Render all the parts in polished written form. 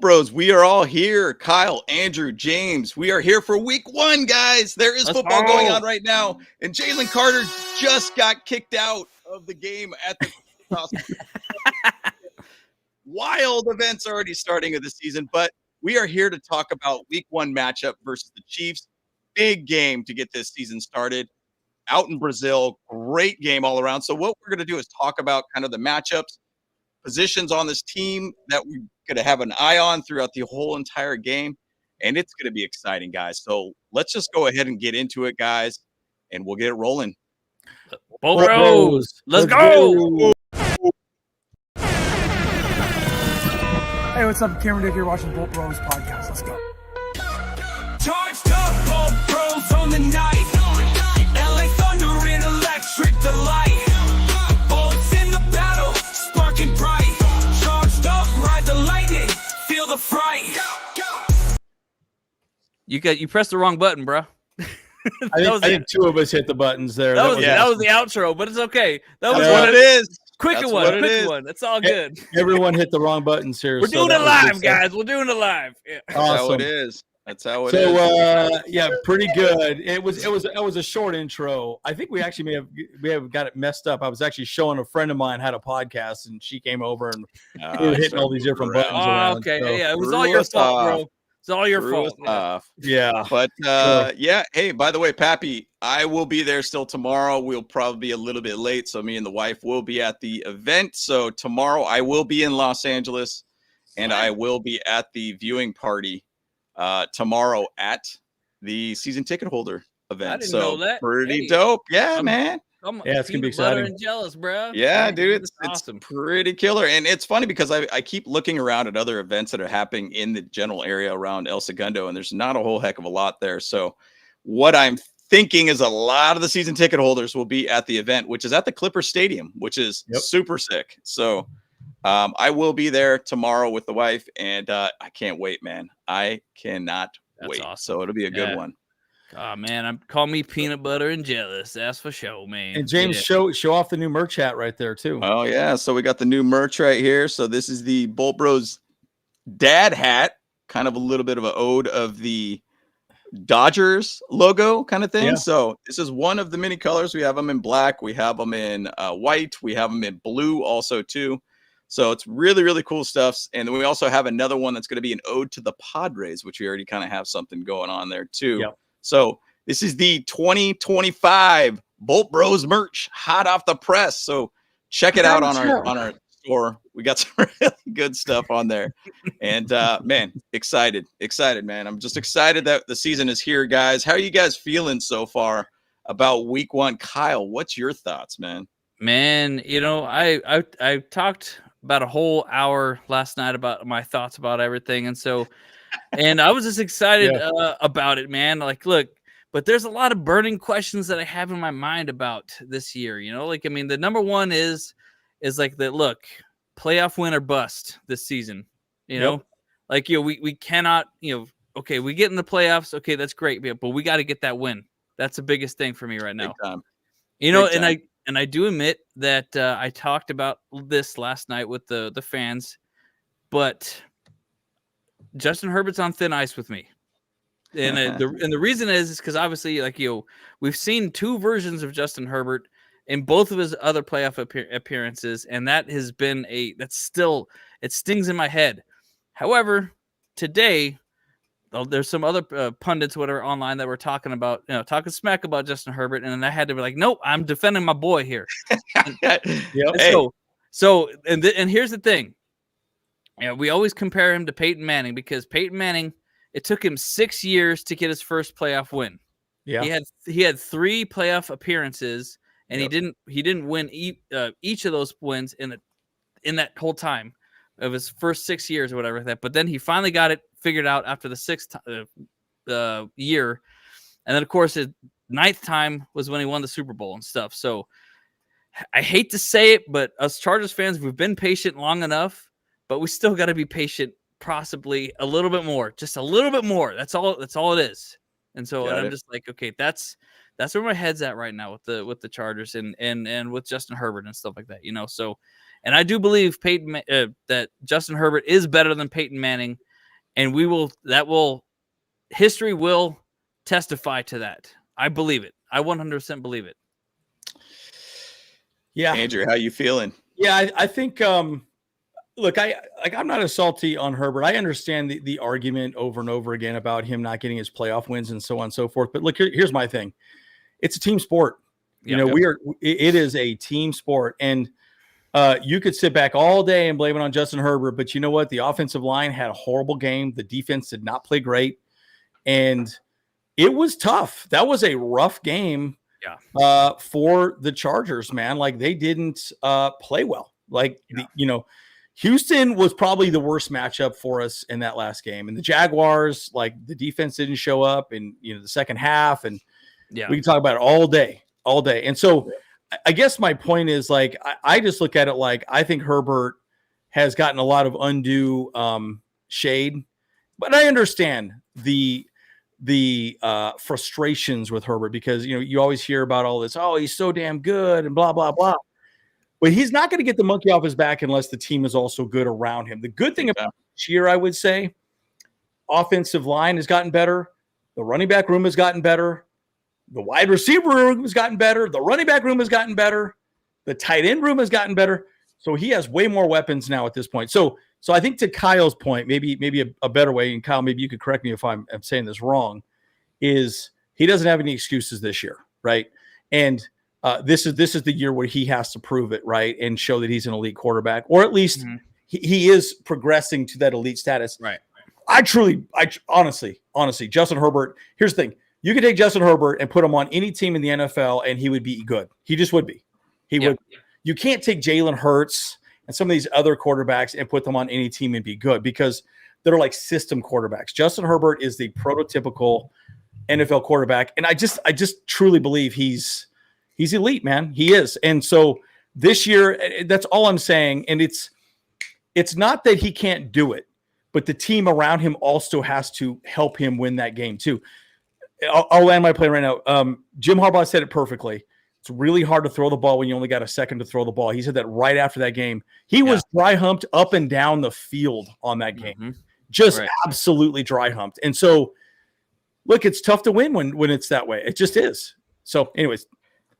Bros, we are all here. Kyle, Andrew, James, we are here for week 1, guys. There is football going on right now. And Jalen Carter just got kicked out of the game at the wild events already starting of the season. But we are here to talk about week 1 matchup versus the Chiefs. Big game to get this season started out in Brazil. Great game all around. So what we're going to do is talk about kind of the matchups, positions on this team that we're going to have an eye on throughout the whole entire game. And it's going to be exciting, guys. So let's just go ahead and get into it, guys, and we'll get it rolling. Bolt Bros. Let's go. Hey, what's up? Cameron Dick here watching Bolt Bros podcast. Let's go. Charged up, Bolt Bros on the night. LA Thunder in electric delight. Bolts in the battle, sparking bright. Charged up, ride the lightning, feel the fright. You pressed the wrong button, bro. I think 2 of us hit the buttons there. That was the outro, but it's okay. That was what it is. Quick one. That's all good. Everyone hit the wrong buttons here. We're doing it live, guys. We're doing it live. Yeah. That's how it is. That's how it is. So, yeah, pretty good. It was a short intro. I think we actually may have got it messed up. I was actually showing a friend of mine had a podcast, and she came over and we were hitting all these different buttons around. Okay, so. Yeah, it was all your fault, bro. It's all your fault. Yeah. But yeah. Hey, by the way, Pappy, I will be there still tomorrow. We'll probably be a little bit late, so me and the wife will be at the event. So tomorrow I will be in Los Angeles, and I will be at the viewing party tomorrow at the season ticket holder event. I didn't know that. Pretty dope. Yeah, man. Yeah, it's gonna be exciting. And jealous, bro. Yeah, dude, it's awesome. Pretty killer. And it's funny because I keep looking around at other events that are happening in the general area around El Segundo, and there's not a whole heck of a lot there. So what I'm thinking is a lot of the season ticket holders will be at the event, which is at the Clipper Stadium, which is super sick. So I will be there tomorrow with the wife, and I can't wait, man. I cannot wait. Awesome. So it'll be a good one. Oh man, call me peanut butter and jealous. That's for sure, man. And James, show off the new merch hat right there too. Oh yeah, so we got the new merch right here. So this is the Bolt Bros dad hat, kind of a little bit of an ode of the Dodgers logo kind of thing. Yeah. So this is one of the many colors. We have them in black, we have them in white, we have them in blue also too. So it's really, really cool stuff. And then we also have another one that's going to be an ode to the Padres, which we already kind of have something going on there too. Yep. So this is the 2025 Bolt Bros merch, hot off the press. So check it out on our store. We got some really good stuff on there. And man, excited, man. I'm just excited that the season is here, guys. How are you guys feeling so far about week 1? Kyle, what's your thoughts, man? Man, I talked about a whole hour last night about my thoughts about everything. And I was just excited about it, man. Like, look, but there's a lot of burning questions that I have in my mind about this year. The number one is like that. Look, playoff win or bust this season. We cannot. Okay, we get in the playoffs. Okay, that's great, but we got to get that win. That's the biggest thing for me right now. Big time. And I do admit that I talked about this last night with the fans, but Justin Herbert's on thin ice with me. And the reason is because obviously, we've seen 2 versions of Justin Herbert in both of his other playoff appearances, and that has been it stings in my head. However, today, there's some other pundits, whatever, online that were talking smack about Justin Herbert, and then I had to be like, nope, I'm defending my boy here. So here's the thing. We always compare him to Peyton Manning because Peyton Manning, it took him 6 years to get his first playoff win. Yeah, he had 3 playoff appearances, and he didn't win each of those wins in that whole time of his first 6 years or whatever like that. But then he finally got it figured out after the 6th year, and then of course his 9th time was when he won the Super Bowl and stuff. So I hate to say it, but us Chargers fans, we've been patient long enough. But we still got to be patient, possibly a little bit more, just a little bit more. That's all it is. And so I'm just like, okay, that's where my head's at right now with the Chargers and with Justin Herbert and stuff like that. So, and I do believe that Justin Herbert is better than Peyton Manning. And history will testify to that. I believe it. I 100% believe it. Yeah. Andrew, how you feeling? Yeah, I think, look, I'm not as salty on Herbert. I understand the argument over and over again about him not getting his playoff wins and so on and so forth. But look, here's my thing. It's a team sport. It is a team sport. And you could sit back all day and blame it on Justin Herbert, but you know what? The offensive line had a horrible game. The defense did not play great. And it was tough. That was a rough game for the Chargers, man. Like, they didn't play well. Like, Houston was probably the worst matchup for us in that last game. And the Jaguars, like, the defense didn't show up in, the second half. And we can talk about it all day. And so I guess my point is, like, I just look at it like, I think Herbert has gotten a lot of undue shade, but I understand the frustrations with Herbert because, you always hear about all this, oh, he's so damn good and blah, blah, blah. But he's not going to get the monkey off his back unless the team is also good around him. The good thing about this year, I would say, offensive line has gotten better. The running back room has gotten better. The wide receiver room has gotten better. The running back room has gotten better. The tight end room has gotten better. So he has way more weapons now at this point. So I think, to Kyle's point, maybe a better way, and Kyle, maybe you could correct me if I'm saying this wrong, is he doesn't have any excuses this year, right? And this is the year where he has to prove it, right, and show that he's an elite quarterback, or at least he is progressing to that elite status. Right. I honestly, Justin Herbert. Here's the thing: you could take Justin Herbert and put him on any team in the NFL, and he would be good. He just would be. He would. You can't take Jalen Hurts and some of these other quarterbacks and put them on any team and be good because they're like system quarterbacks. Justin Herbert is the prototypical NFL quarterback, and I just truly believe he's elite, man. He is. And so this year, that's all I'm saying. And it's not that he can't do it, but the team around him also has to help him win that game too. I'll land my plane right now. Jim Harbaugh said it perfectly. It's really hard to throw the ball when you only got a second to throw the ball. He said that right after that game. He was dry humped up and down the field on that game. Just absolutely dry humped. And so, look, it's tough to win when it's that way. It just is. So anyways,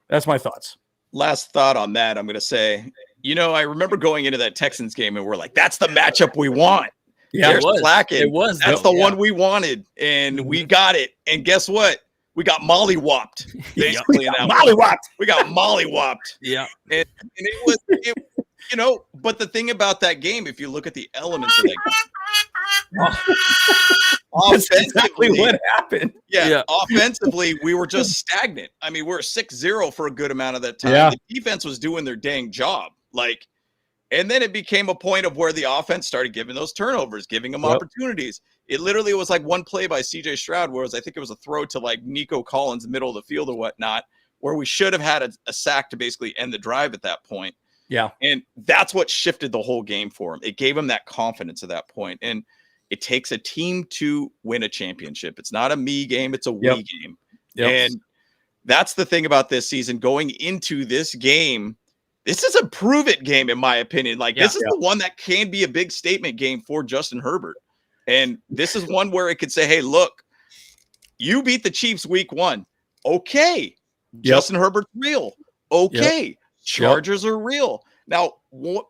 that's my thoughts. Last thought on that, I'm going to say, I remember going into that Texans game and we're like, that's the matchup we want. Yeah, it was. That's the one we wanted, and we got it. And guess what? We got mollywopped. Basically, we got mollywopped. Yeah, and it was, But the thing about that game, if you look at the elements of that game, offensively, what happened? Yeah, offensively, we were just stagnant. I mean, we're 6-0 for a good amount of that time. Yeah. The defense was doing their dang job, and then it became a point of where the offense started giving those turnovers, giving them opportunities. It literally was like one play by CJ Stroud, whereas I think it was a throw to Nico Collins, middle of the field or whatnot, where we should have had a sack to basically end the drive at that point. Yeah. And that's what shifted the whole game for him. It gave him that confidence at that point. And it takes a team to win a championship. It's not a me game. It's a we game. Yep. And that's the thing about this season. Going into this game, this is a prove it game, in my opinion. This is the one that can be a big statement game for Justin Herbert. And this is one where it could say, hey, look, you beat the Chiefs week 1. Okay. Justin Herbert's real. Okay. Chargers are real. Now,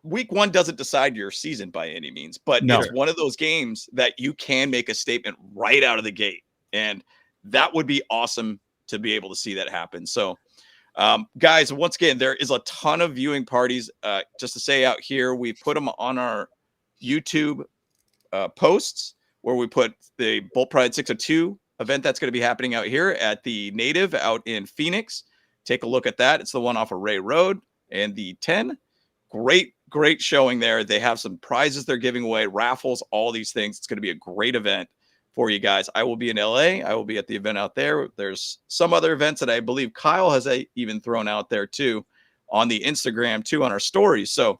week 1 doesn't decide your season by any means, but it's one of those games that you can make a statement right out of the gate. And that would be awesome to be able to see that happen. So, guys, once again, there is a ton of viewing parties. Just to say out here, we put them on our YouTube posts where we put the Bolt Pride 602 event that's going to be happening out here at the Native out in Phoenix. Take a look at that. It's the one off of Ray Road and the 10. Great showing there. They have some prizes they're giving away, raffles, all these things. It's going to be a great event for you guys. I will be in LA. I will be at the event out there. There's some other events that I believe Kyle has even thrown out there too on the Instagram too, on our stories. So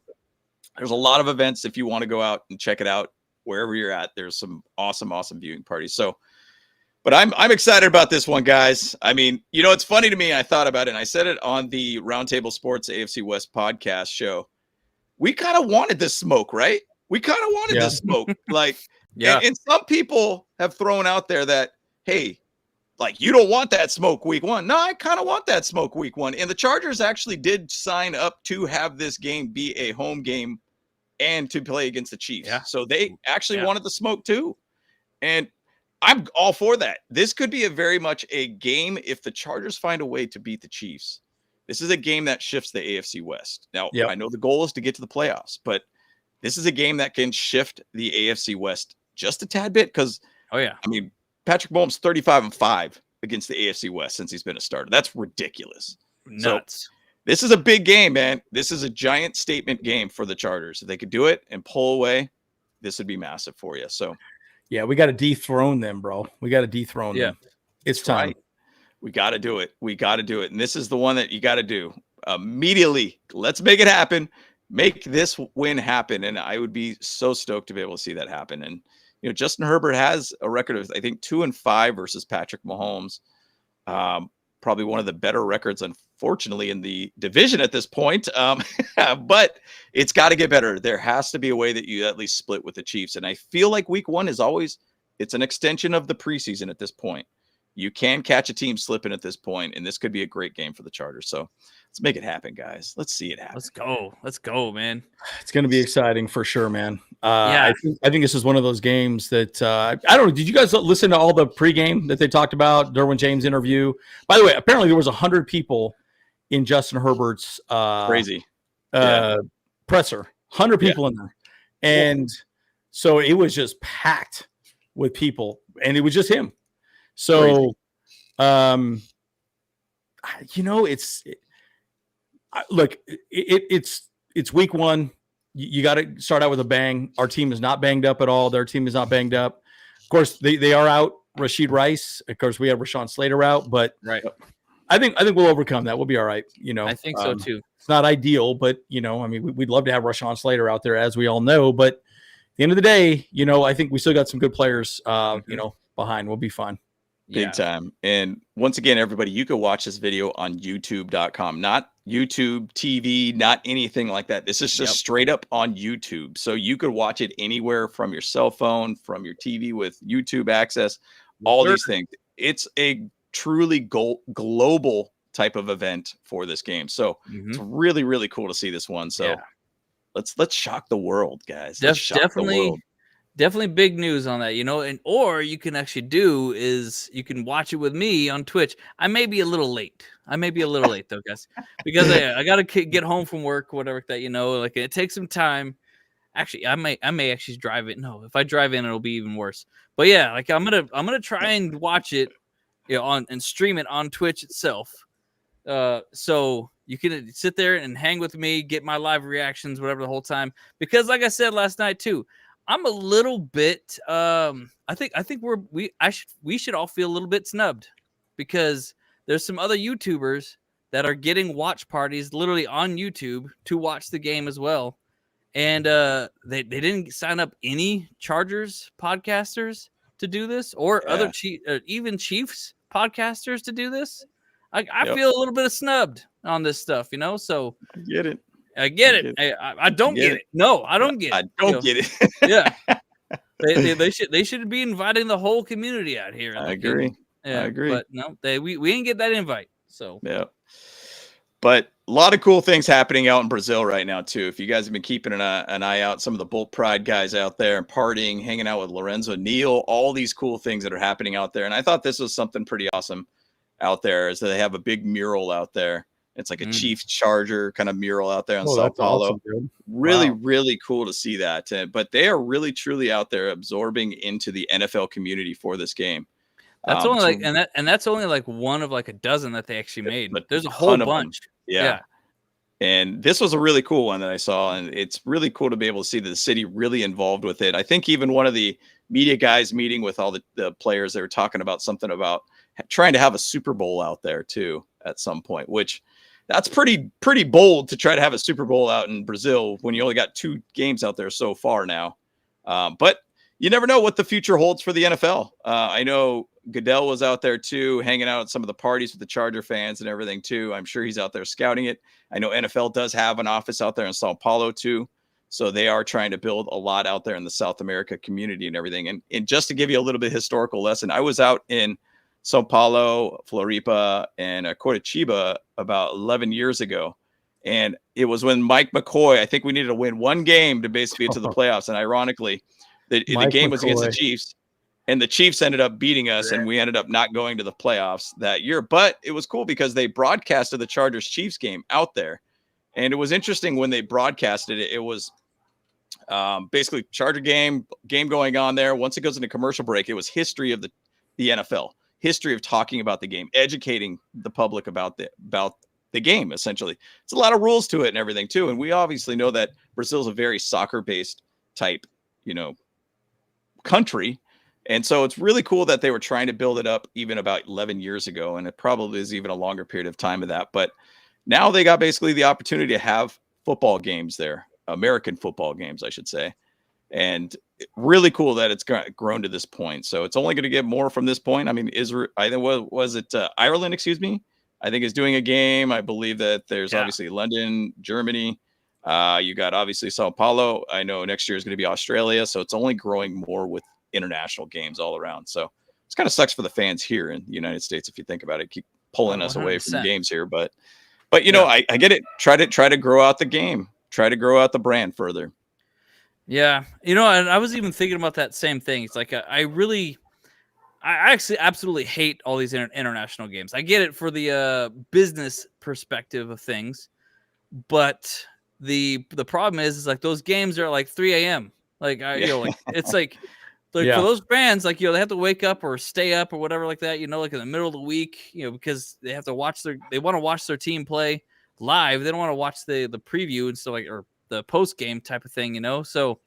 there's a lot of events. If you want to go out and check it out, wherever you're at, there's some awesome viewing parties. So, but I'm excited about this one, guys. I mean, it's funny to me. I thought about it and I said it on the Roundtable Sports AFC West podcast show. We kind of wanted this smoke, right? We kind of wanted this smoke. Yeah. And some people have thrown out there that, hey, like, you don't want that smoke week 1. No, I kind of want that smoke week 1. And the Chargers actually did sign up to have this game be a home game and to play against the Chiefs. Yeah. So they actually wanted the smoke too. And I'm all for that. This could be very much a game if the Chargers find a way to beat the Chiefs. This is a game that shifts the AFC West. Now, I know the goal is to get to the playoffs, but this is a game that can shift the AFC West just a tad bit because, I mean, Patrick Mahomes 35-5 against the AFC West since he's been a starter. That's ridiculous. Nuts. So this is a big game, man. This is a giant statement game for the Chargers. If they could do it and pull away, this would be massive for you. So, yeah, we got to dethrone them, bro. We got to dethrone them. It's time. Right. We got to do it. We got to do it. And this is the one that you got to do immediately. Let's make it happen. Make this win happen. And I would be so stoked to be able to see that happen. And, you know, Justin Herbert has a record of, I think, 2-5 versus Patrick Mahomes. Probably one of the better records, unfortunately, in the division at this point. But it's got to get better. There has to be a way that you at least split with the Chiefs. And I feel like week 1 is always, it's an extension of the preseason at this point. You can catch a team slipping at this point, and this could be a great game for the Chargers. So let's make it happen, guys. Let's see it happen. Let's go, man. It's going to be exciting for sure, man. I think this is one of those games that I don't know. Did you guys listen to all the pregame that they talked about? Derwin James interview. By the way, apparently there was 100 people in Justin Herbert's crazy presser. 100 people in there, and so it was just packed with people, and it was just him. So, you know, it's week 1. You got to start out with a bang. Our team is not banged up at all. Their team is not banged up. Of course, they are out. Rashid Rice. Of course, we have Rashawn Slater out, but I think we'll overcome that. We'll be all right. You know, I think so too. It's not ideal, but you know, I mean, we'd love to have Rashawn Slater out there, as we all know. But at the end of the day, you know, I think we still got some good players. You know, behind. We'll be fine. Big time. And once again, everybody, you can watch this video on youtube.com, not YouTube TV, not anything like that. This is just straight up on YouTube. So you could watch it anywhere from your cell phone, from your TV with YouTube access, all these things. It's a truly global type of event for this game. So it's really, really cool to see this one. So let's shock the world, guys. Let's shock the world. Definitely big news on that, you know, and or you can actually do is you can watch it with me on Twitch. I may be a little late. Though, guys, because I got to get home from work, whatever that, you know, like it takes some time. Actually, I may actually drive it. No, if I drive in, it'll be even worse. But yeah, like I'm gonna try and watch it, you know, and stream it on Twitch itself. So you can sit there and hang with me, get my live reactions, whatever the whole time. Because like I said last night too, I'm a little bit. I think we should all feel a little bit snubbed because there's some other YouTubers that are getting watch parties literally on YouTube to watch the game as well, and they didn't sign up any Chargers podcasters to do this or other even Chiefs podcasters to do this. I feel a little bit of snubbed on this stuff, you know. So I get it. I get it. I don't get it. No, I don't get it. I don't get it. Yeah, they should be inviting the whole community out here. I agree. Yeah, I agree. But no, we didn't get that invite. So but a lot of cool things happening out in Brazil right now too. If you guys have been keeping an eye out, some of the Bolt Pride guys out there partying, hanging out with Lorenzo Neal, all these cool things that are happening out there. And I thought this was something pretty awesome out there, is that they have a big mural out there. It's like a Chiefs Charger kind of mural out there in São Paulo. Awesome, really cool to see that. But they are really, truly out there absorbing into the NFL community for this game. That's only that's only like one of like a dozen that they actually made. But there's a whole bunch. Yeah. And this was a really cool one that I saw. And it's really cool to be able to see the city really involved with it. I think even one of the media guys meeting with all the players, they were talking about something about trying to have a Super Bowl out there too at some point, which that's pretty bold to try to have a Super Bowl out in Brazil when you only got 2 games out there so far now. But you never know what the future holds for the NFL. I know Goodell was out there too, hanging out at some of the parties with the Charger fans and everything too. I'm sure he's out there scouting it. I know NFL does have an office out there in São Paulo too. So they are trying to build a lot out there in the South America community and everything. And just to give you a little bit of historical lesson, I was out in São Paulo, Floripa, and Curitiba about 11 years ago. And it was when Mike McCoy, I think we needed to win one game to basically get to the playoffs. And ironically, the game was against the Chiefs. And the Chiefs ended up beating us, and we ended up not going to the playoffs that year. But it was cool because they broadcasted the Chargers-Chiefs game out there. And it was interesting when they broadcasted it. It was basically Charger game going on there. Once it goes into commercial break, it was history of the NFL, history of talking about the game, educating the public about the game, essentially. It's a lot of rules to it and everything, too. And we obviously know that Brazil is a very soccer-based type, country. And so it's really cool that they were trying to build it up even about 11 years ago. And it probably is even a longer period of time of that. But now they got basically the opportunity to have football games there, American football games, I should say. And really cool that it's grown to this point. So it's only going to get more from this point. I mean, Israel, I think was it Ireland, excuse me, I think is doing a game. I believe that there's obviously London, Germany. You got obviously Sao Paulo. I know next year is going to be Australia. So it's only growing more with international games all around. So it's kind of sucks for the fans here in the United States. If you think about it, keep pulling us away from the games here, but I get it. Try to grow out the game, try to grow out the brand further. Yeah. And I was even thinking about that same thing. It's like, I actually absolutely hate all these international games. I get it for the business perspective of things, but the problem is like those games are like 3 a.m. Like, it's like for those fans, like, they have to wake up or stay up or whatever like that, like in the middle of the week, because they have to they want to watch their team play live. They don't want to watch the preview and stuff or the post game type of thing, so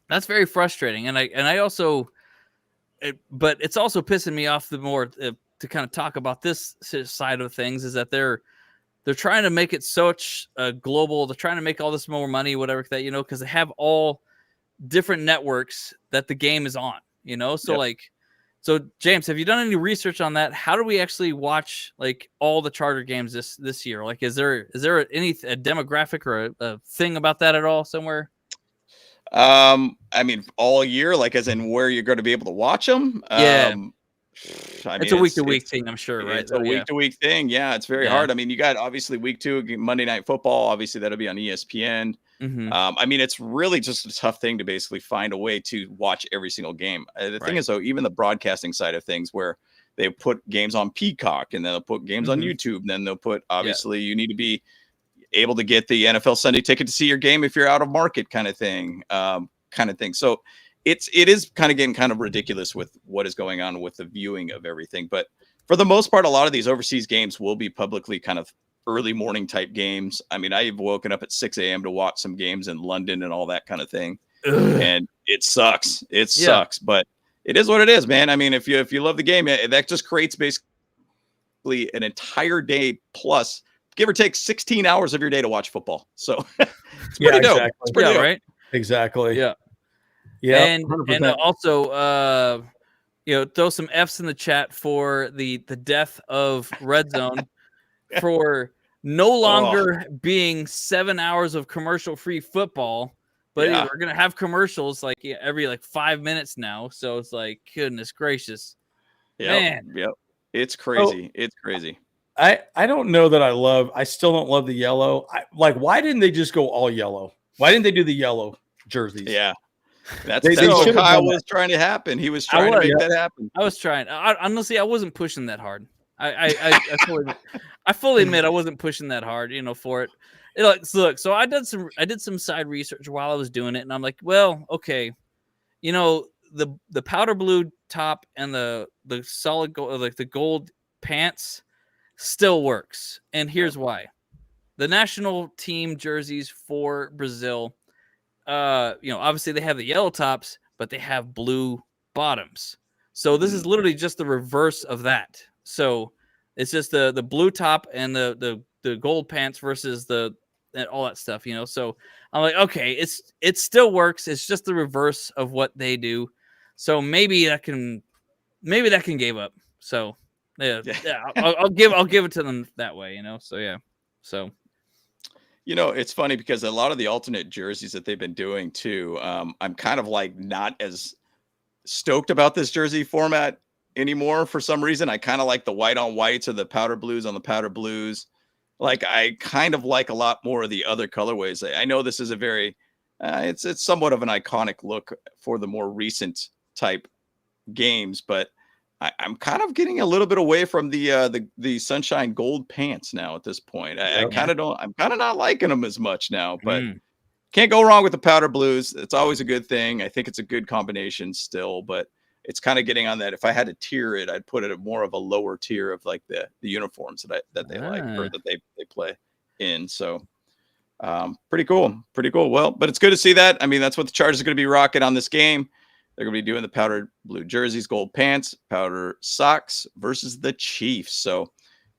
that's very frustrating. And I also, but it's also pissing me off the more to kind of talk about this side of things is that they're trying to make it such global. They're trying to make all this more money, whatever that, because they have all different networks that the game is on, so James, have you done any research on that? How do we actually watch like all the Charger games this year? Like, is there a demographic or a thing about that at all somewhere? I mean, all year, like as in where you're going to be able to watch them. It's a week-to-week thing, I'm sure, right? It's a week-to-week thing. Yeah, it's very hard. I mean, you got obviously week 2, Monday Night Football. Obviously, that'll be on ESPN. Mm-hmm. I mean, it's really just a tough thing to basically find a way to watch every single game. The thing is, though, even the broadcasting side of things where they put games on Peacock and then they'll put games on YouTube. And then they'll put, obviously, you need to be able to get the NFL Sunday ticket to see your game if you're out of market kind of thing. So it is kind of getting kind of ridiculous with what is going on with the viewing of everything. But for the most part, a lot of these overseas games will be publicly kind of early morning type games. I mean, I've woken up at 6 a.m. to watch some games in London and all that kind of thing. And it sucks. It sucks, but it is what it is, man. I mean, if you love the game, that just creates basically an entire day plus, give or take 16 hours of your day to watch football. So it's pretty dope. Exactly. It's pretty dope. Right? Exactly. Yeah. Yeah. And also, throw some F's in the chat for the death of Red Zone for no longer being 7 hours of commercial-free football, but we're gonna have commercials like every 5 minutes now. So it's like, goodness gracious, man. Yep. It's crazy. It's crazy. I don't know that I still don't love the yellow. Why didn't they just go all yellow? Why didn't they do the yellow jerseys? Yeah. That's what Kyle was trying to happen. He was trying to make that happen. I was trying. Honestly, I wasn't pushing that hard. I fully admit I wasn't pushing that hard, for it. Look, so I did some side research while I was doing it, and I'm like, well, okay, the powder blue top and the solid gold, like the gold pants, still works, and here's why: the national team jerseys for Brazil, obviously they have the yellow tops, but they have blue bottoms. So this is literally just the reverse of that. So it's just the blue top and the gold pants versus all that stuff, So I'm like, okay, it still works. It's just the reverse of what they do. So maybe that can give up. So I'll give it to them that way, So It's funny because a lot of the alternate jerseys that they've been doing too, I'm kind of like not as stoked about this jersey format anymore for some reason. I kind of like the white on whites or the powder blues on the powder blues. Like I kind of like a lot more of the other colorways. I know this is a very, it's somewhat of an iconic look for the more recent type games, but I'm kind of getting a little bit away from the sunshine gold pants now at this point. I'm kind of not liking them as much now, but can't go wrong with the powder blues. It's always a good thing. I think it's a good combination still, but it's kind of getting on that. If I had to tier it, I'd put it at more of a lower tier of like the uniforms that they like or that they play in. So pretty cool. Well, but it's good to see that. I mean, that's what the Chargers are going to be rocking on this game. They're going to be doing the powdered blue jerseys, gold pants, powder socks versus the Chiefs. So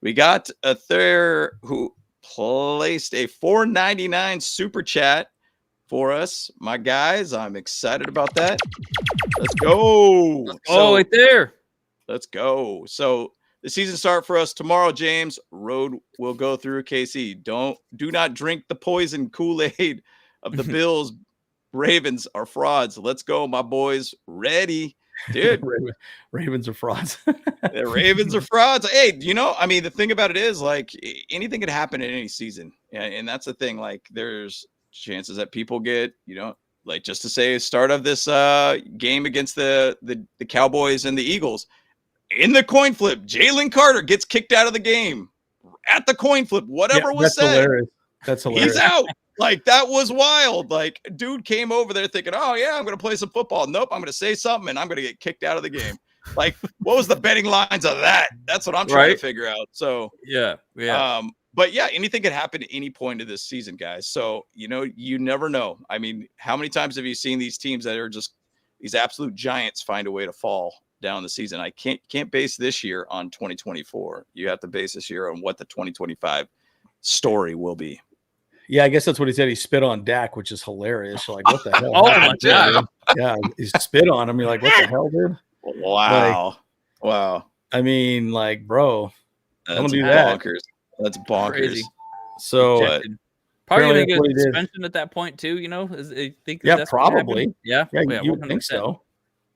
we got a there who placed a $4.99 super chat for us, my guys. I'm excited about that. Let's go. Right there. Let's go. So the season start for us tomorrow, James. Road will go through KC. Do not drink the poison Kool-Aid of the Bills. Ravens are frauds. Let's go, my boys. Ready, dude. Ravens are frauds. The Ravens are frauds. Hey, the thing about it is like anything could happen in any season. And that's the thing. Like there's chances that people get, like just to say start of this game against the Cowboys and the Eagles in the coin flip, Jalen Carter gets kicked out of the game at the coin flip. Whatever was said. Hilarious. That's hilarious. He's out. Like, that was wild. Like, dude came over there thinking, oh, yeah, I'm going to play some football. Nope, I'm going to say something, and I'm going to get kicked out of the game. Like, what was the betting lines of that? That's what I'm trying to figure out. So, yeah. But, yeah, anything could happen at any point of this season, guys. So, you never know. I mean, how many times have you seen these teams that are just these absolute giants find a way to fall down the season? I can't base this year on 2024. You have to base this year on what the 2025 story will be. Yeah, I guess that's what he said. He spit on Dak, which is hilarious. You're like, what the hell? Oh my god! Yeah, he spit on him. You're like, what the hell, dude? Wow. Wow. I mean, like, bro, don't do bonkers. That's bonkers. Crazy. So probably gonna get a suspension at that point too. I think that's probably. Yeah, you would think so.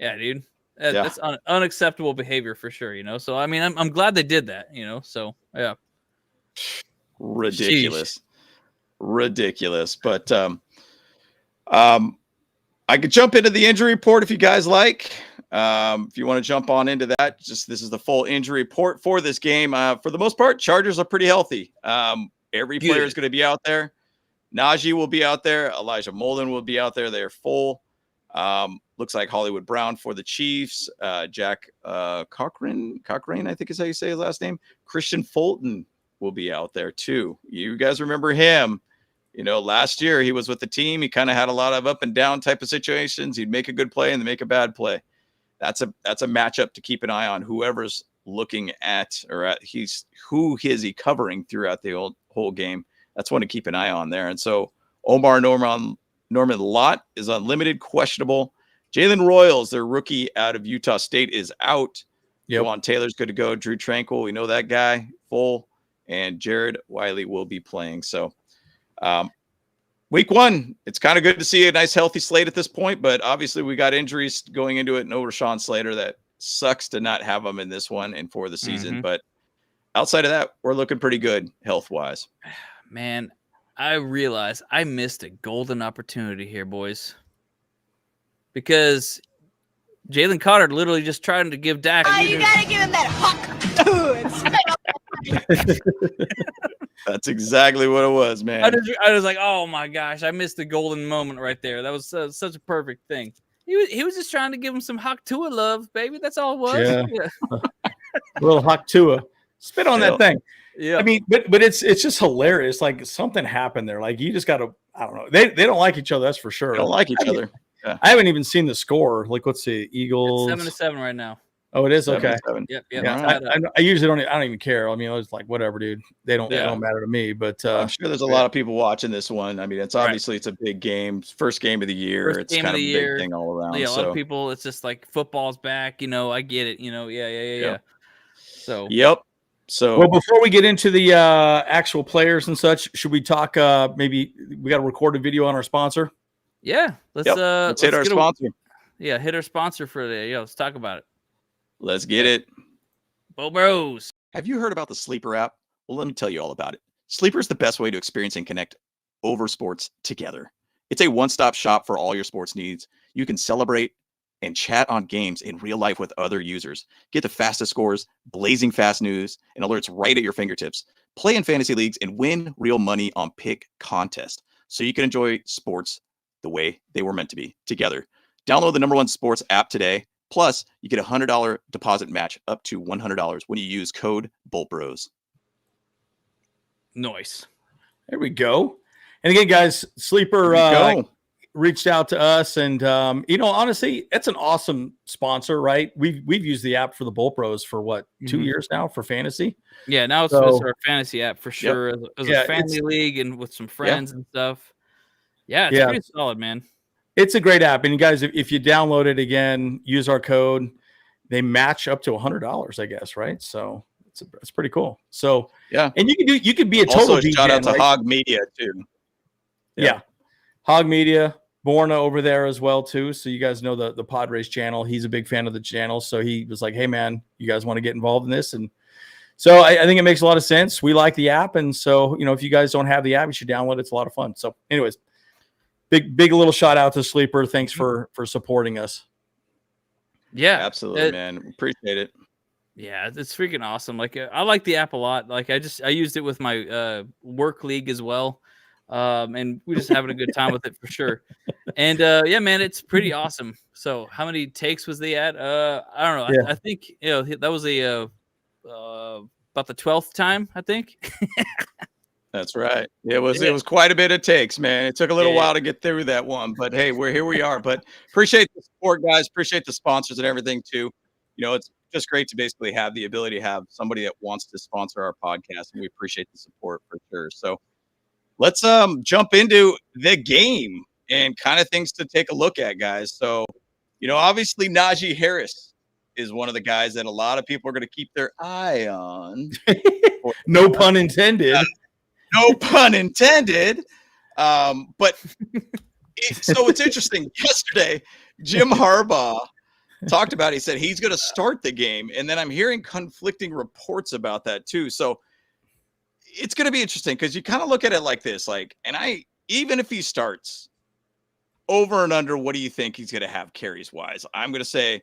Yeah, dude. That's unacceptable behavior for sure. So I mean, I'm glad they did that. So yeah. Ridiculous. But I could jump into the injury report if you guys like. If you want to jump on into that, this is the full injury report for this game. For the most part, Chargers are pretty healthy. Every player is going to be out there. Najee will be out there. Elijah Molden will be out there. They're full. Looks like Hollywood Brown for the Chiefs. Jack Cochran, I think is how you say his last name. Christian Fulton will be out there too. You guys remember him? Last year he was with the team. He kind of had a lot of up and down type of situations. He'd make a good play and then make a bad play. That's a matchup to keep an eye on. Whoever's looking at who is he covering throughout the whole game. That's one to keep an eye on there. And so Norman Lott is unlimited, questionable. Jalen Royals, their rookie out of Utah State, is out. Juwan Taylor's good to go. Drew Tranquil, we know that guy, full. And Jared Wiley will be playing. So week one, it's kind of good to see a nice healthy slate at this point, but obviously we got injuries going into it. No Rashawn Slater. That sucks to not have him in this one and for the season. But outside of that, we're looking pretty good health-wise. Man, I realize I missed a golden opportunity here, boys. Because Jalen Carter literally just trying to give Dak. You got to give him that hawk to That's exactly what it was, man. I was like, oh my gosh, I missed the golden moment right there. That was such a perfect thing. He was just trying to give him some Hawk Tua love, baby. That's all it was. Yeah. A little Hawk Tua. Spit on that thing. Yeah. I mean, but it's just hilarious. Like something happened there. Like you just got to, I don't know. They don't like each other. That's for sure. They don't like each other. Yeah. I haven't even seen the score. Like, what's the Eagles? It's 7-7 right now. Oh, it is? Okay. 7-7. Yep. Yeah, I usually don't. I don't even care. I mean, I was like, whatever, dude. They don't matter to me. But I'm sure there's a lot of people watching this one. I mean, it's obviously it's a big game, first game of the year. It's kind of a big thing all around. Yeah, a lot of people. It's just like football's back. I get it. Yeah. So. Yep. So, well, before we get into the actual players and such, should we talk? Maybe we got to record a video on our sponsor. Yeah, let's hit our sponsor. Hit our sponsor for the. Let's talk about it. Let's get it. Bo Bros. Have you heard about the Sleeper app? Well, let me tell you all about it. Sleeper is the best way to experience and connect over sports together. It's a one-stop shop for all your sports needs. You can celebrate and chat on games in real life with other users. Get the fastest scores, blazing fast news, and alerts right at your fingertips. Play in fantasy leagues and win real money on pick contests so you can enjoy sports the way they were meant to be together. Download the #1 sports app today. Plus, you get a $100 deposit match up to $100 when you use code BoltBros. Nice. There we go. And again, guys, Sleeper reached out to us, and honestly, it's an awesome sponsor, right? We've used the app for the Bolt Bros for what, 2 years now for fantasy. Yeah, now it's our fantasy app for sure. As a family league and with some friends and stuff. Yeah, it's pretty solid, man. It's a great app, and you guys, if you download it again, use our code. They match up to $100, I guess, right? So it's pretty cool. So yeah, and you could be a total also shout out to Hog Media too. Yeah. Hog Media, Borna over there as well too. So you guys know the Padres channel. He's a big fan of the channel, so he was like, "Hey man, you guys want to get involved in this?" And so I think it makes a lot of sense. We like the app, and so if you guys don't have the app, you should download it. It's a lot of fun. So, anyways, big little shout out to Sleeper. Thanks for supporting us. Yeah, absolutely, man. Appreciate it. Yeah, it's freaking awesome. Like I like the app a lot. Like I used it with my work league as well. And we're just having a good time with it for sure. And yeah, man, it's pretty awesome. So how many takes was they at? I don't know. Yeah. I think that was about the 12th time, I think. That's right. It was quite a bit of takes, man. It took a little while to get through that one, but hey, here we are. But appreciate the support, guys. Appreciate the sponsors and everything too. It's just great to basically have the ability to have somebody that wants to sponsor our podcast, and we appreciate the support for sure. So let's jump into the game and kind of things to take a look at, guys. So, obviously Najee Harris is one of the guys that a lot of people are going to keep their eye on. No pun intended. No pun intended. But so it's interesting. Yesterday, Jim Harbaugh talked about it. He said he's going to start the game. And then I'm hearing conflicting reports about that too. So it's going to be interesting because you kind of look at it like this, even if he starts over and under, what do you think he's going to have carries wise? I'm going to say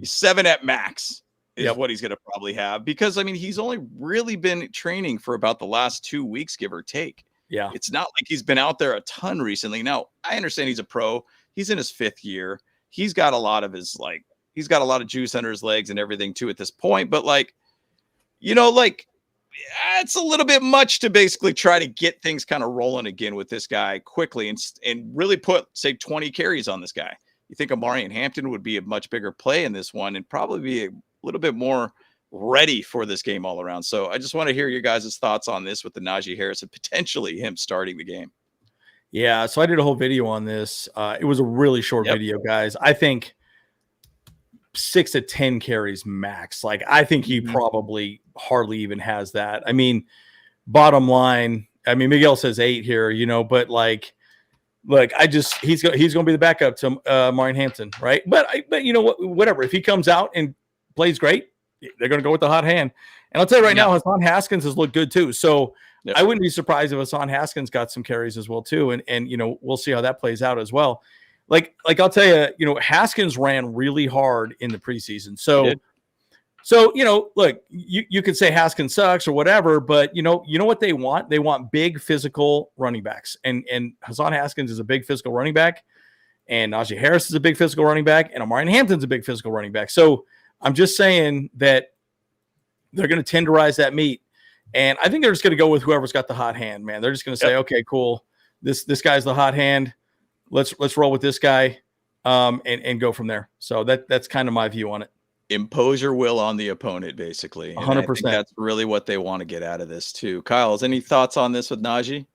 7 at max is what he's going to probably have, because he's only really been training for about the last 2 weeks, give or take. Yeah. It's not like he's been out there a ton recently. Now, I understand he's a pro. He's in his 5th year. He's got a lot of he's got a lot of juice under his legs and everything too at this point. But it's a little bit much to basically try to get things kind of rolling again with this guy quickly and really put, say, 20 carries on this guy. You think Omarion Hampton would be a much bigger play in this one and probably be a little bit more ready for this game all around. So I just want to hear your guys' thoughts on this with the Najee Harris and potentially him starting the game. Yeah, so I did a whole video on this. It was a really short video, guys. I think 6 to 10 carries max. I think he probably hardly even has that. Bottom line, Miguel says 8 here, but look, he's going to be the backup to Omarion Hampton, right? But whatever. If he comes out and plays great, they're going to go with the hot hand. And I'll tell you right now, Hassan Haskins has looked good too. So I wouldn't be surprised if Hassan Haskins got some carries as well too. And we'll see how that plays out as well. Like I'll tell you, Haskins ran really hard in the preseason. So look, you could say Haskins sucks or whatever, but you know what they want? They want big physical running backs. And Hassan Haskins is a big physical running back, and Najee Harris is a big physical running back, and Omarion Hampton's a big physical running back. So I'm just saying that they're going to tenderize that meat. And I think they're just going to go with whoever's got the hot hand, man. They're just going to say, okay, cool. This guy's the hot hand. Let's roll with this guy and go from there. So that's kind of my view on it. Impose your will on the opponent, basically. 100%. That's really what they want to get out of this too. Kyle, any thoughts on this with Najee?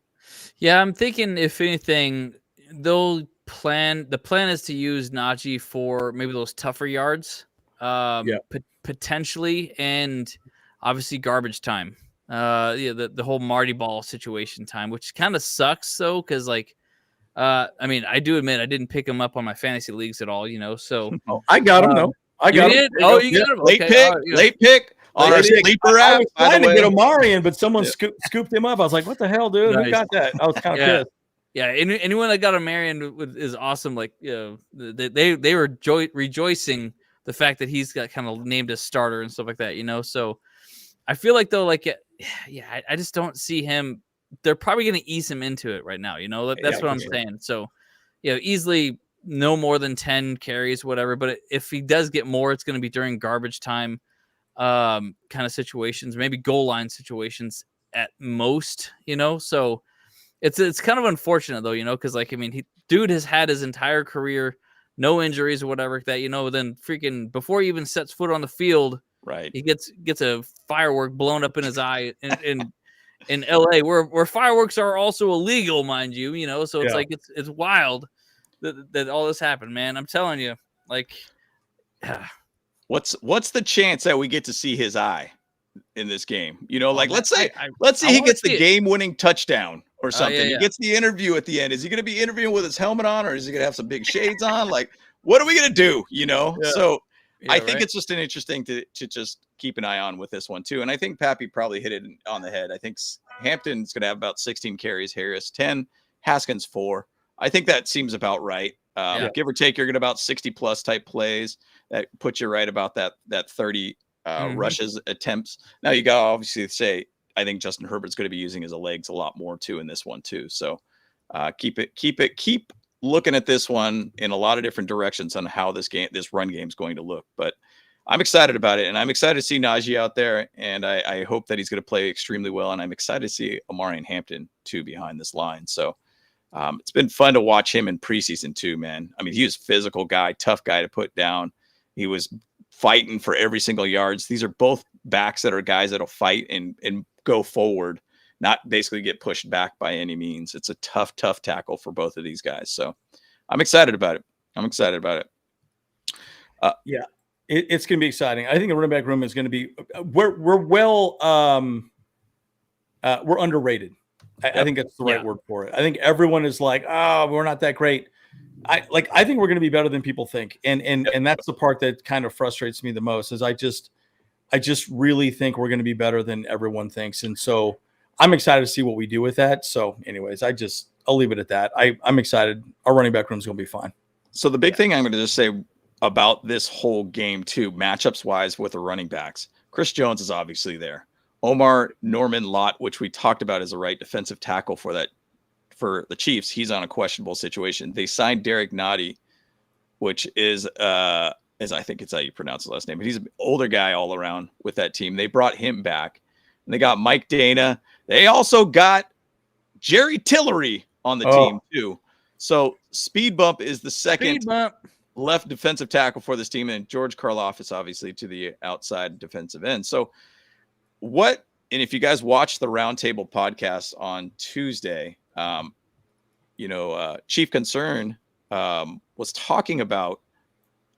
Yeah, I'm thinking if anything, the plan is to use Najee for maybe those tougher yards, potentially. And obviously garbage time. The whole Marty Ball situation time, which kind of sucks though, because like, I mean, I do admit I didn't pick him up on my fantasy leagues at all, so I got him though. I got him. Oh, you got him. Late pick, late pick on our sleeper app. I was trying to get Omarion, but someone scooped him up. I was like, "What the hell, dude? Nice. Who got that?" I was kind of pissed. Yeah, anyone that got Omarion is awesome. Like, they were rejoicing the fact that he's got kind of named as starter and stuff like that. So I feel like though, like, I just don't see him. They're probably going to ease him into it right now. That's what I'm saying. So, easily no more than 10 carries, whatever. But if he does get more, it's going to be during garbage time kind of situations, maybe goal line situations at most, So it's kind of unfortunate though, because like, I mean, dude has had his entire career, no injuries or whatever that, then freaking before he even sets foot on the field, right, he gets a firework blown up in his eye in LA where fireworks are also illegal, mind you, so it's like it's wild that all this happened, man. I'm telling you, like, what's the chance that we get to see his eye in this game? Let's say he gets the game-winning touchdown or something. He gets the interview at the end. Is he going to be interviewing with his helmet on, or is he going to have some big shades on? Like, what are we going to do? So I think it's just an interesting to just keep an eye on with this one too. And I think Pappy probably hit it on the head. I think Hampton's going to have about 16 carries, Harris 10, Haskins 4. I think that seems about right. Give or take, you're going to about 60 plus type plays. That puts you right about that 30 rushes attempts. Now you got to obviously say, I think Justin Herbert's going to be using his legs a lot more too in this one too. So keep looking at this one in a lot of different directions on how this run game is going to look. But I'm excited about it, and I'm excited to see Najee out there, and I hope that he's going to play extremely well. And I'm excited to see Omarion Hampton too behind this line. So it's been fun to watch him in preseason too, man. I mean, he was a physical guy, tough guy to put down. He was fighting for every single yards. These are both backs that are guys that'll fight and go forward, not basically get pushed back by any means. It's a tough tackle for both of these guys. So I'm excited about it. It's going to be exciting. I think the running back room is going to be, we're underrated. I think that's the right word for it. I think everyone is like, oh, we're not that great. I think we're going to be better than people think. And that's the part that kind of frustrates me the most is I just really think we're going to be better than everyone thinks. And so I'm excited to see what we do with that. So anyways, I'll leave it at that. I'm excited. Our running back room is going to be fine. So the big thing I'm going to just say about this whole game too, matchups wise with the running backs, Chris Jones is obviously there. Omar Norman Lott, which we talked about as a right defensive tackle for the Chiefs, he's on a questionable situation. They signed Derek Nottie, which is I think it's how you pronounce his last name, but he's an older guy all around with that team. They brought him back, and they got Mike Dana. They also got Jerry Tillery on the team too. So Speed Bump is the second left defensive tackle for this team, and George Karlaftis obviously to the outside defensive end. So and if you guys watch the Roundtable podcast on Tuesday, Chief Concern was talking about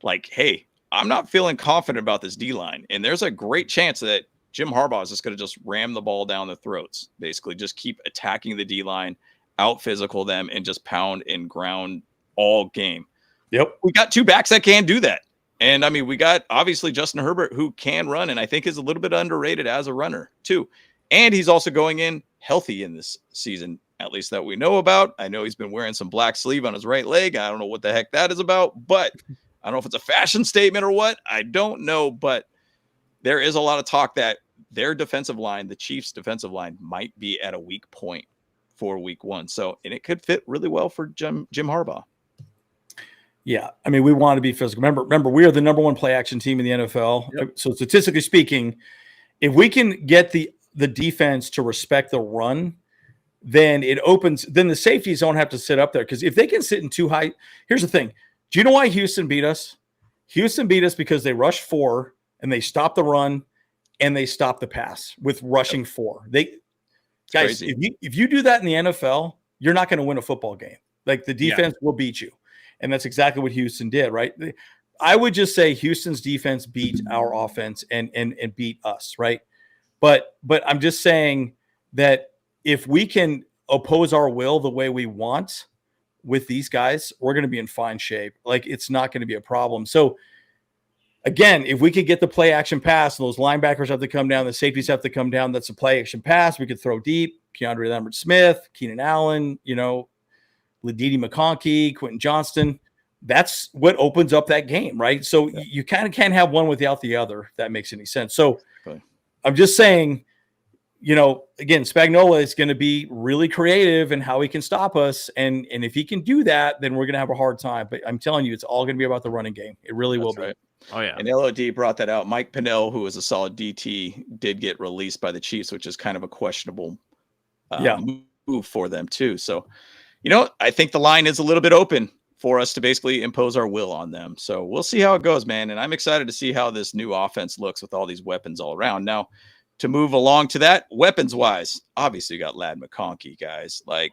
like, hey, I'm not feeling confident about this D-line. And there's a great chance that Jim Harbaugh is just going to just ram the ball down the throats, basically just keep attacking the D-line, out physical them, and just pound and ground all game. Yep. We got two backs that can do that. And I mean, we got obviously Justin Herbert who can run, and I think is a little bit underrated as a runner too. And he's also going in healthy in this season, at least that we know about. I know he's been wearing some black sleeve on his right leg. I don't know what the heck that is about, but I don't know if it's a fashion statement or what. I don't know, but there is a lot of talk that their defensive line, the Chiefs' defensive line, might be at a weak point for week one. So, and it could fit really well for Jim Harbaugh. Yeah, I mean, we want to be physical. Remember, we are the number one play action team in the NFL. Yep. So statistically speaking, if we can get the defense to respect the run, then the safeties don't have to sit up there. Because if they can sit in too high, here's the thing. Do you know why Houston beat us? Houston beat us because they rushed 4 and they stopped the run and they stopped the pass with rushing 4. Guys, if you do that in the NFL, you're not going to win a football game. Like the defense will beat you. And that's exactly what Houston did, right? I would just say Houston's defense beat our offense and beat us, right? But I'm just saying that if we can oppose our will the way we want with these guys, we're going to be in fine shape. Like, it's not going to be a problem. So again, if we could get the play action pass, and those linebackers have to come down, the safeties have to come down, that's a play action pass. We could throw deep. Keandre Lambert-Smith, Keenan Allen, Ladd McConkey, Quentin Johnston. That's what opens up that game, right? So you kind of can't have one without the other, if that makes any sense. So I'm just saying, again, Spagnuolo is going to be really creative in how he can stop us. And if he can do that, then we're going to have a hard time. But I'm telling you, it's all going to be about the running game. It really will be. Right. Oh, yeah. And LOD brought that out. Mike Pennell, who was a solid DT, did get released by the Chiefs, which is kind of a questionable move for them too. So, I think the line is a little bit open for us to basically impose our will on them. So we'll see how it goes, man. And I'm excited to see how this new offense looks with all these weapons all around. Now, to move along to that, weapons-wise, obviously you got Ladd McConkey, guys. Like,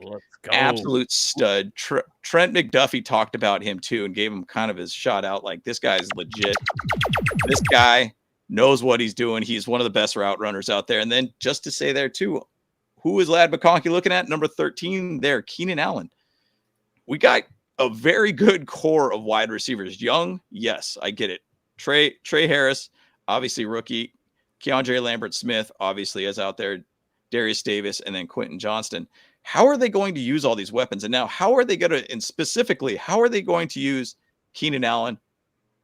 absolute stud. Trent McDuffie talked about him too and gave him kind of his shout out. Like, this guy's legit. This guy knows what he's doing. He's one of the best route runners out there. And then just to say there too, who is Ladd McConkey looking at? Number 13 there, Keenan Allen. We got a very good core of wide receivers. Young, yes, I get it. Trey Harris, obviously rookie. Keandre Lambert-Smith, obviously, is out there. Darius Davis, and then Quentin Johnston. How are they going to use all these weapons? And now, how are they going to, and specifically, how are they going to use Keenan Allen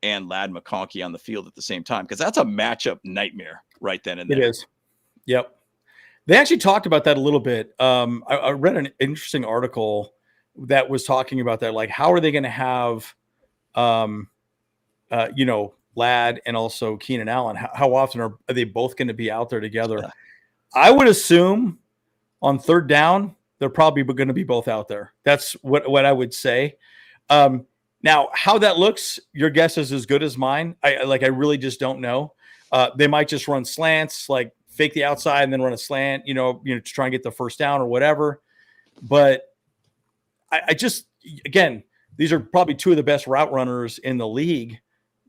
and Ladd McConkey on the field at the same time? Because that's a matchup nightmare right then and there. It is. Yep. They actually talked about that a little bit. I read an interesting article that was talking about that. Like, how are they going to have, Ladd and also Keenan Allen? How often are they both going to be out there together? Yeah. I would assume on third down, they're probably going to be both out there. That's what I would say. Now, how that looks, your guess is as good as mine. I really just don't know. They might just run slants, like fake the outside and then run a slant, to try and get the first down or whatever. But I just, again, these are probably two of the best route runners in the league,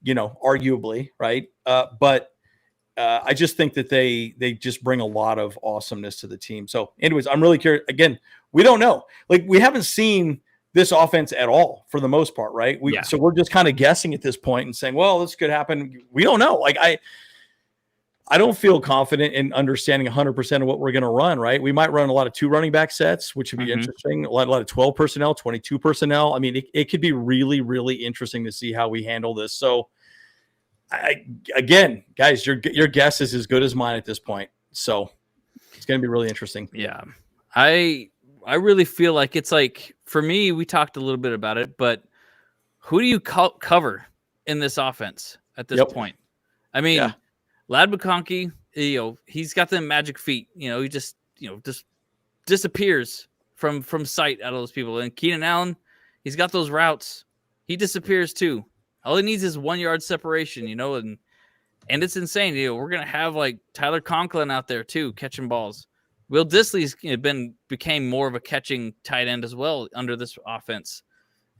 arguably, right? But I just think that they just bring a lot of awesomeness to the team. So anyways, I'm really curious. Again, we don't know. Like, we haven't seen this offense at all for the most part, right? So we're just kind of guessing at this point and saying, well, this could happen. We don't know. Like, I don't feel confident in understanding 100% of what we're going to run, right? We might run a lot of 2 running back sets, which would be interesting. A lot of 12 personnel, 22 personnel. I mean, it could be really, really interesting to see how we handle this. So, again, guys, your guess is as good as mine at this point. So it's going to be really interesting. Yeah. I really feel like it's like, for me, we talked a little bit about it, but who do you cover in this offense at this point? I mean, Ladd McConkey, he's got them magic feet. He just disappears from sight out of those people. And Keenan Allen, he's got those routes. He disappears too. All he needs is 1 yard separation, and it's insane. We're gonna have like Tyler Conklin out there too, catching balls. Will Dissly's became more of a catching tight end as well under this offense.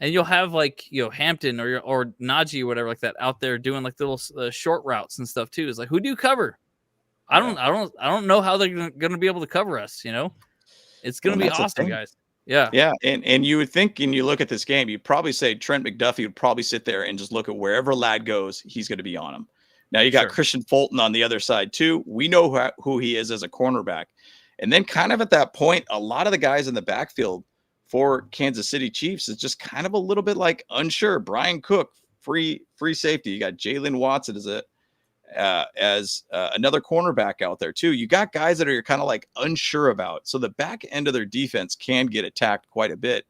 And you'll have like, Hampton or Najee or whatever like that out there doing like little short routes and stuff too. It's like, who do you cover? I don't know how they're going to be able to cover us. It's going to be awesome, guys. Yeah. Yeah. And you would think, and you look at this game, you'd probably say Trent McDuffie would probably sit there and just look at wherever Ladd goes, he's going to be on him. Now you got Christian Fulton on the other side too. We know who he is as a cornerback. And then kind of at that point, a lot of the guys in the backfield for Kansas City Chiefs is just kind of a little bit like unsure. Brian Cook, free safety. You got Jalen Watson as another cornerback out there too. You got guys that are kind of like unsure about. So the back end of their defense can get attacked quite a bit.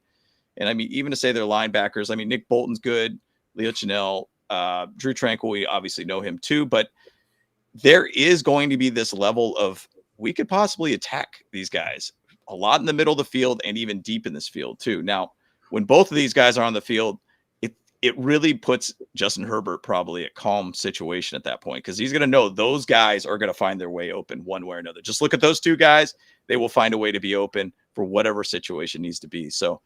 And I mean, even to say their linebackers, I mean, Nick Bolton's good, Leo Chenal, Drew Tranquil, we obviously know him too, but there is going to be this level of, we could possibly attack these guys a lot in the middle of the field and even deep in this field too. Now, when both of these guys are on the field, it really puts Justin Herbert probably a calm situation at that point, because he's going to know those guys are going to find their way open one way or another. Just look at those two guys. They will find a way to be open for whatever situation needs to be. So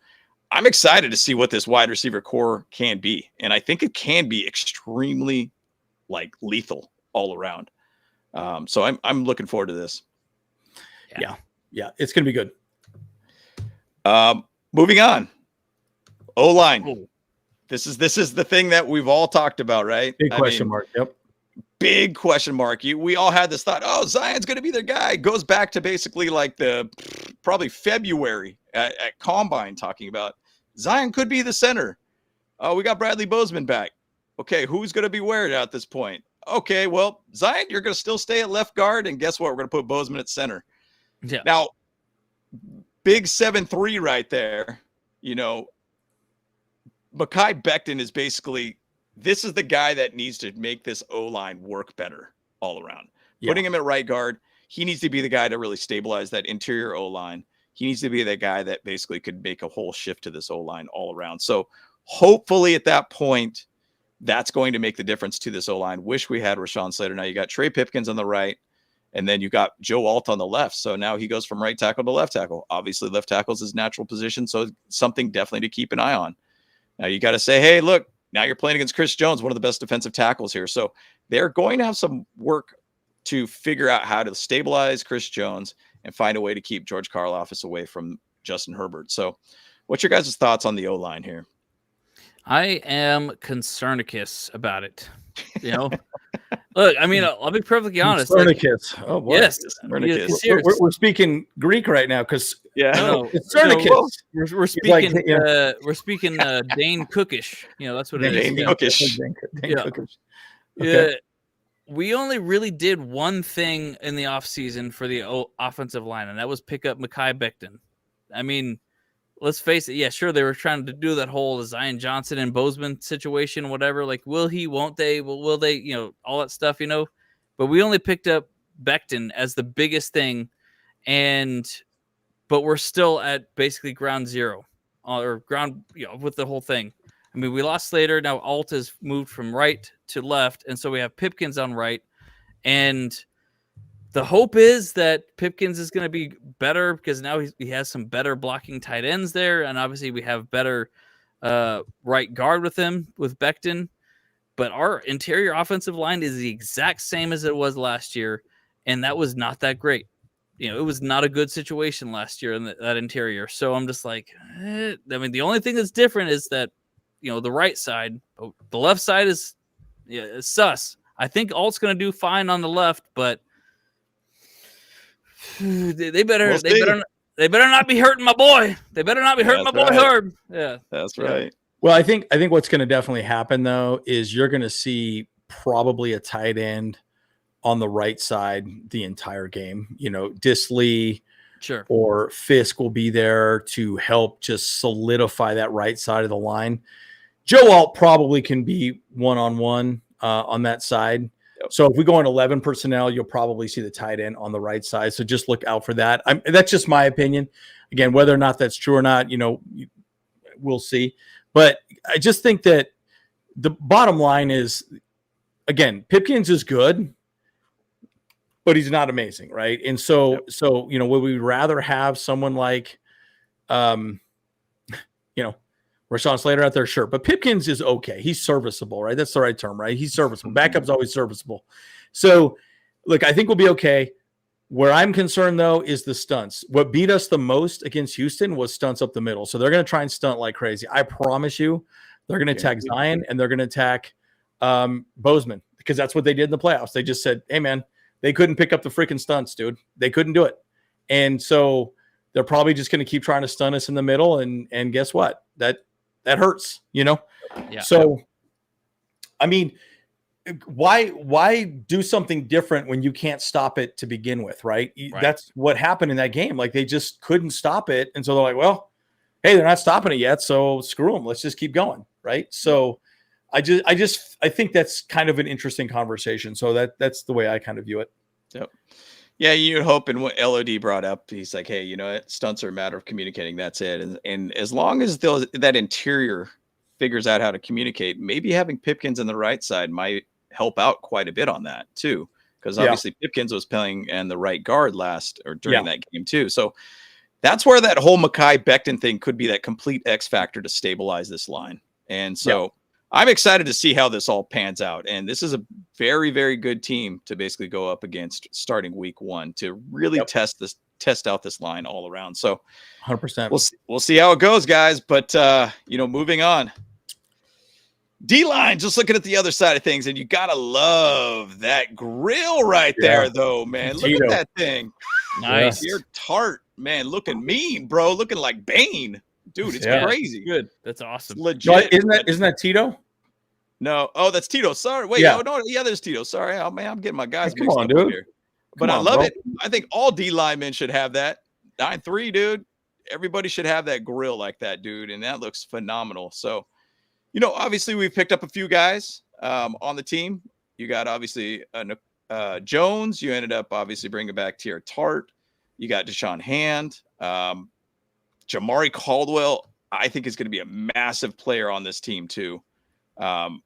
I'm excited to see what this wide receiver core can be. And I think it can be extremely like lethal all around. So I'm looking forward to this. Yeah, it's gonna be good. Moving on. O-line. This is the thing that we've all talked about, right? Big question mark. Yep. Big question mark. We all had this thought, oh, Zion's going to be their guy. Goes back to basically like probably February at Combine talking about Zion could be the center. Oh, we got Bradley Bozeman back. Okay, who's going to be where at this point? Okay, well, Zion, you're going to still stay at left guard, and guess what? We're going to put Bozeman at center. Yeah. Now, big 7-3 right there. Mekhi Becton is basically, this is the guy that needs to make this O-line work better all around. Yeah. Putting him at right guard, he needs to be the guy to really stabilize that interior O-line. He needs to be the guy that basically could make a whole shift to this O-line all around. So hopefully at that point, that's going to make the difference to this O-line. Wish we had Rashawn Slater. Now you got Trey Pipkins on the right, and then you got Joe Alt on the left. So now he goes from right tackle to left tackle. Obviously, left tackle is his natural position, so something definitely to keep an eye on. Now you got to say, hey, look, now you're playing against Chris Jones, one of the best defensive tackles here. So they're going to have some work to figure out how to stabilize Chris Jones and find a way to keep George Karlaftis away from Justin Herbert. So what's your guys' thoughts on the O-line here? I am concernicus about it. Look, I mean, I'll be perfectly honest. Concernicus. Oh, boy. Yes. We're speaking Greek right now because concernicus. We're speaking Dane Cookish. That's what it is. Dane Cookish. Dane Cookish. Okay. We only really did one thing in the offseason for the offensive line, and that was pick up Mekhi Becton. I mean, let's face it. Yeah, sure, they were trying to do that whole Zion Johnson and Bozeman situation, whatever. Like, will he, won't they, will they, all that stuff, But we only picked up Becton as the biggest thing, but we're still at basically ground zero, or ground, with the whole thing. I mean, we lost Slater. Now Alt has moved from right to left, and so we have Pipkins on right. And the hope is that Pipkins is going to be better because now he has some better blocking tight ends there, and obviously we have better right guard with him, with Becton. But our interior offensive line is the exact same as it was last year, and that was not that great. It was not a good situation last year in that interior. So I'm just like, I mean, the only thing that's different is that, the right side. The left side is sus. I think Alt's going to do fine on the left, but they better not be hurting my boy. They better not be hurting my boy Herb. Yeah, that's right. Well, I think what's going to definitely happen though is you're going to see probably a tight end on the right side the entire game. Disley, sure, or Fisk will be there to help just solidify that right side of the line. Joe Alt probably can be one-on-one on that side. Yep. So if we go in 11 personnel, you'll probably see the tight end on the right side. So just look out for that. That's just my opinion. Again, whether or not that's true or not, we'll see. But I just think that the bottom line is, again, Pipkins is good, but he's not amazing, right? And so would we rather have someone like, Rashawn Slater out there? Sure. But Pipkins is okay. He's serviceable, right? That's the right term, right? He's serviceable. Backup's always serviceable. So, look, I think we'll be okay. Where I'm concerned, though, is the stunts. What beat us the most against Houston was stunts up the middle. So they're going to try and stunt like crazy. I promise you, they're going to attack Zion and they're going to attack Bozeman because that's what they did in the playoffs. They just said, hey, man, they couldn't pick up the freaking stunts, dude. They couldn't do it. And so they're probably just going to keep trying to stun us in the middle. And guess what? That hurts, Yeah. So, I mean, why do something different when you can't stop it to begin with, right? That's what happened in that game. Like, they just couldn't stop it. And so they're like, well, hey, they're not stopping it yet, so screw them. Let's just keep going, right? So I think that's kind of an interesting conversation. So that's the way I kind of view it. Yep. Yeah, you'd hope, and what LOD brought up, he's like, hey, stunts are a matter of communicating. That's it. And as long as that interior figures out how to communicate, maybe having Pipkins on the right side might help out quite a bit on that too. Because obviously Pipkins was playing and the right guard during that game too. So that's where that whole Mekhi Becton thing could be that complete X factor to stabilize this line. And so I'm excited to see how this all pans out. And this is a very, very good team to basically go up against starting week 1 to really test out this line all around. So 100%. We'll see how it goes, guys. But, moving on. D-line, just looking at the other side of things, and you got to love that grill right there, though, man. Look at that thing. Nice. You're tart, man, looking mean, bro. Looking like Bane. Dude, it's crazy. Good. That's awesome. It's legit. Isn't that Tito? No. Oh, that's Tito. Sorry. Wait. Yeah. Oh, no. Yeah, there's Tito. Sorry. Oh, man, I'm getting my guys Come mixed on, up dude. here. But I love it. I think all D linemen should have that. 9-3, dude. Everybody should have that grill like that, dude. And that looks phenomenal. So, obviously we've picked up a few guys on the team. You got obviously Jones. You ended up obviously bringing back Tier Tart. You got Deshaun Hand. Jamari Caldwell, I think, is going to be a massive player on this team too,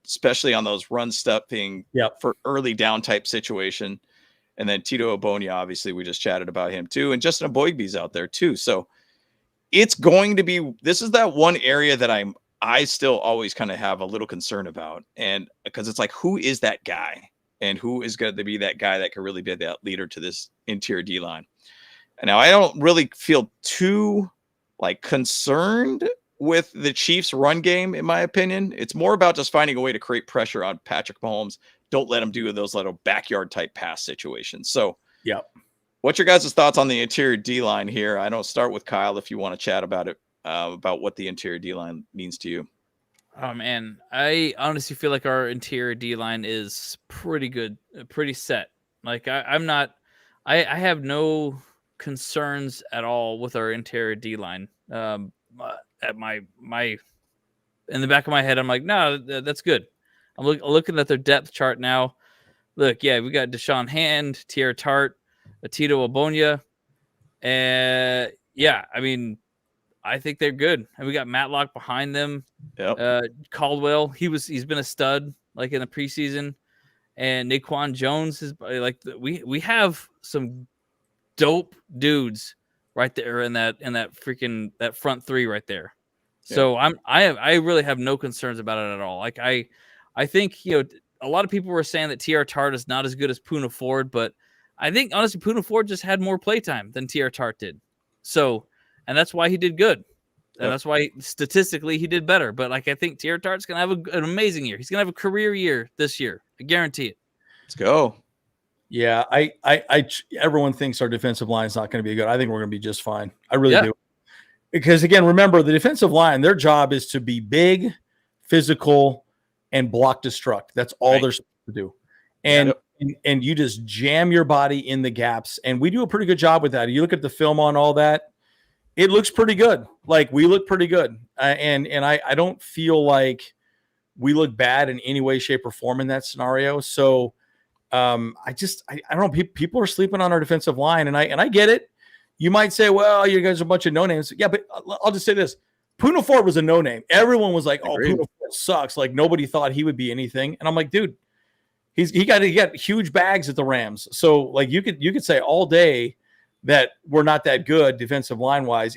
especially on those run stuffing for early down type situation. And then Tito Obonia, obviously, we just chatted about him too. And Justin Aboigbe's out there too. So it's going to be, this is that one area that I still always kind of have a little concern about. And because it's like, who is that guy? And who is going to be that guy that can really be that leader to this interior D line? And now I don't really feel too concerned with the Chiefs run game, in my opinion. It's more about just finding a way to create pressure on Patrick Mahomes. Don't let him do those little backyard type pass situations. So, what's your guys' thoughts on the interior D line here? I don't start with Kyle if you want to chat about it, about what the interior D line means to you. Oh man, I honestly feel like our interior D line is pretty good, pretty set. Like I have no concerns at all with our interior D line. At my in the back of my head, I'm like, no, that's good. I'm looking at their depth chart now. Look, we got Deshaun Hand, Tier Tart, Tito Obonia, and I mean, I think they're good. And we got Matlock behind them. Caldwell, he's been a stud like in the preseason, and Naquan Jones is like we have some dope dudes right there in that freaking that front three right there. So I really have no concerns about it at all. Like I think a lot of people were saying that TR Tart is not as good as Poona Ford, but I think honestly Poona Ford just had more playtime than TR Tart did. So, and that's why he did good. And that's why statistically he did better. But I think TR Tart's gonna have an amazing year. He's gonna have a career year this year. I guarantee it. Let's go. Yeah, everyone thinks our defensive line is not going to be good. I think we're going to be just fine. I really do. Because again, remember the defensive line, their job is to be big, physical, and block destruct. That's all they're supposed to do. And you just jam your body in the gaps. And we do a pretty good job with that. You look at the film on all that, it looks pretty good. Like we look pretty good. And I don't feel like we look bad in any way, shape, or form in that scenario. So I don't know. People are sleeping on our defensive line, and I get it. You might say, well, you guys are a bunch of no names. Yeah, but I'll just say this. Poona Ford was a no name. Everyone was like, oh, Poona Ford sucks. Like nobody thought he would be anything. And I'm like, dude, he got huge bags at the Rams. So like you could say all day that we're not that good defensive line wise.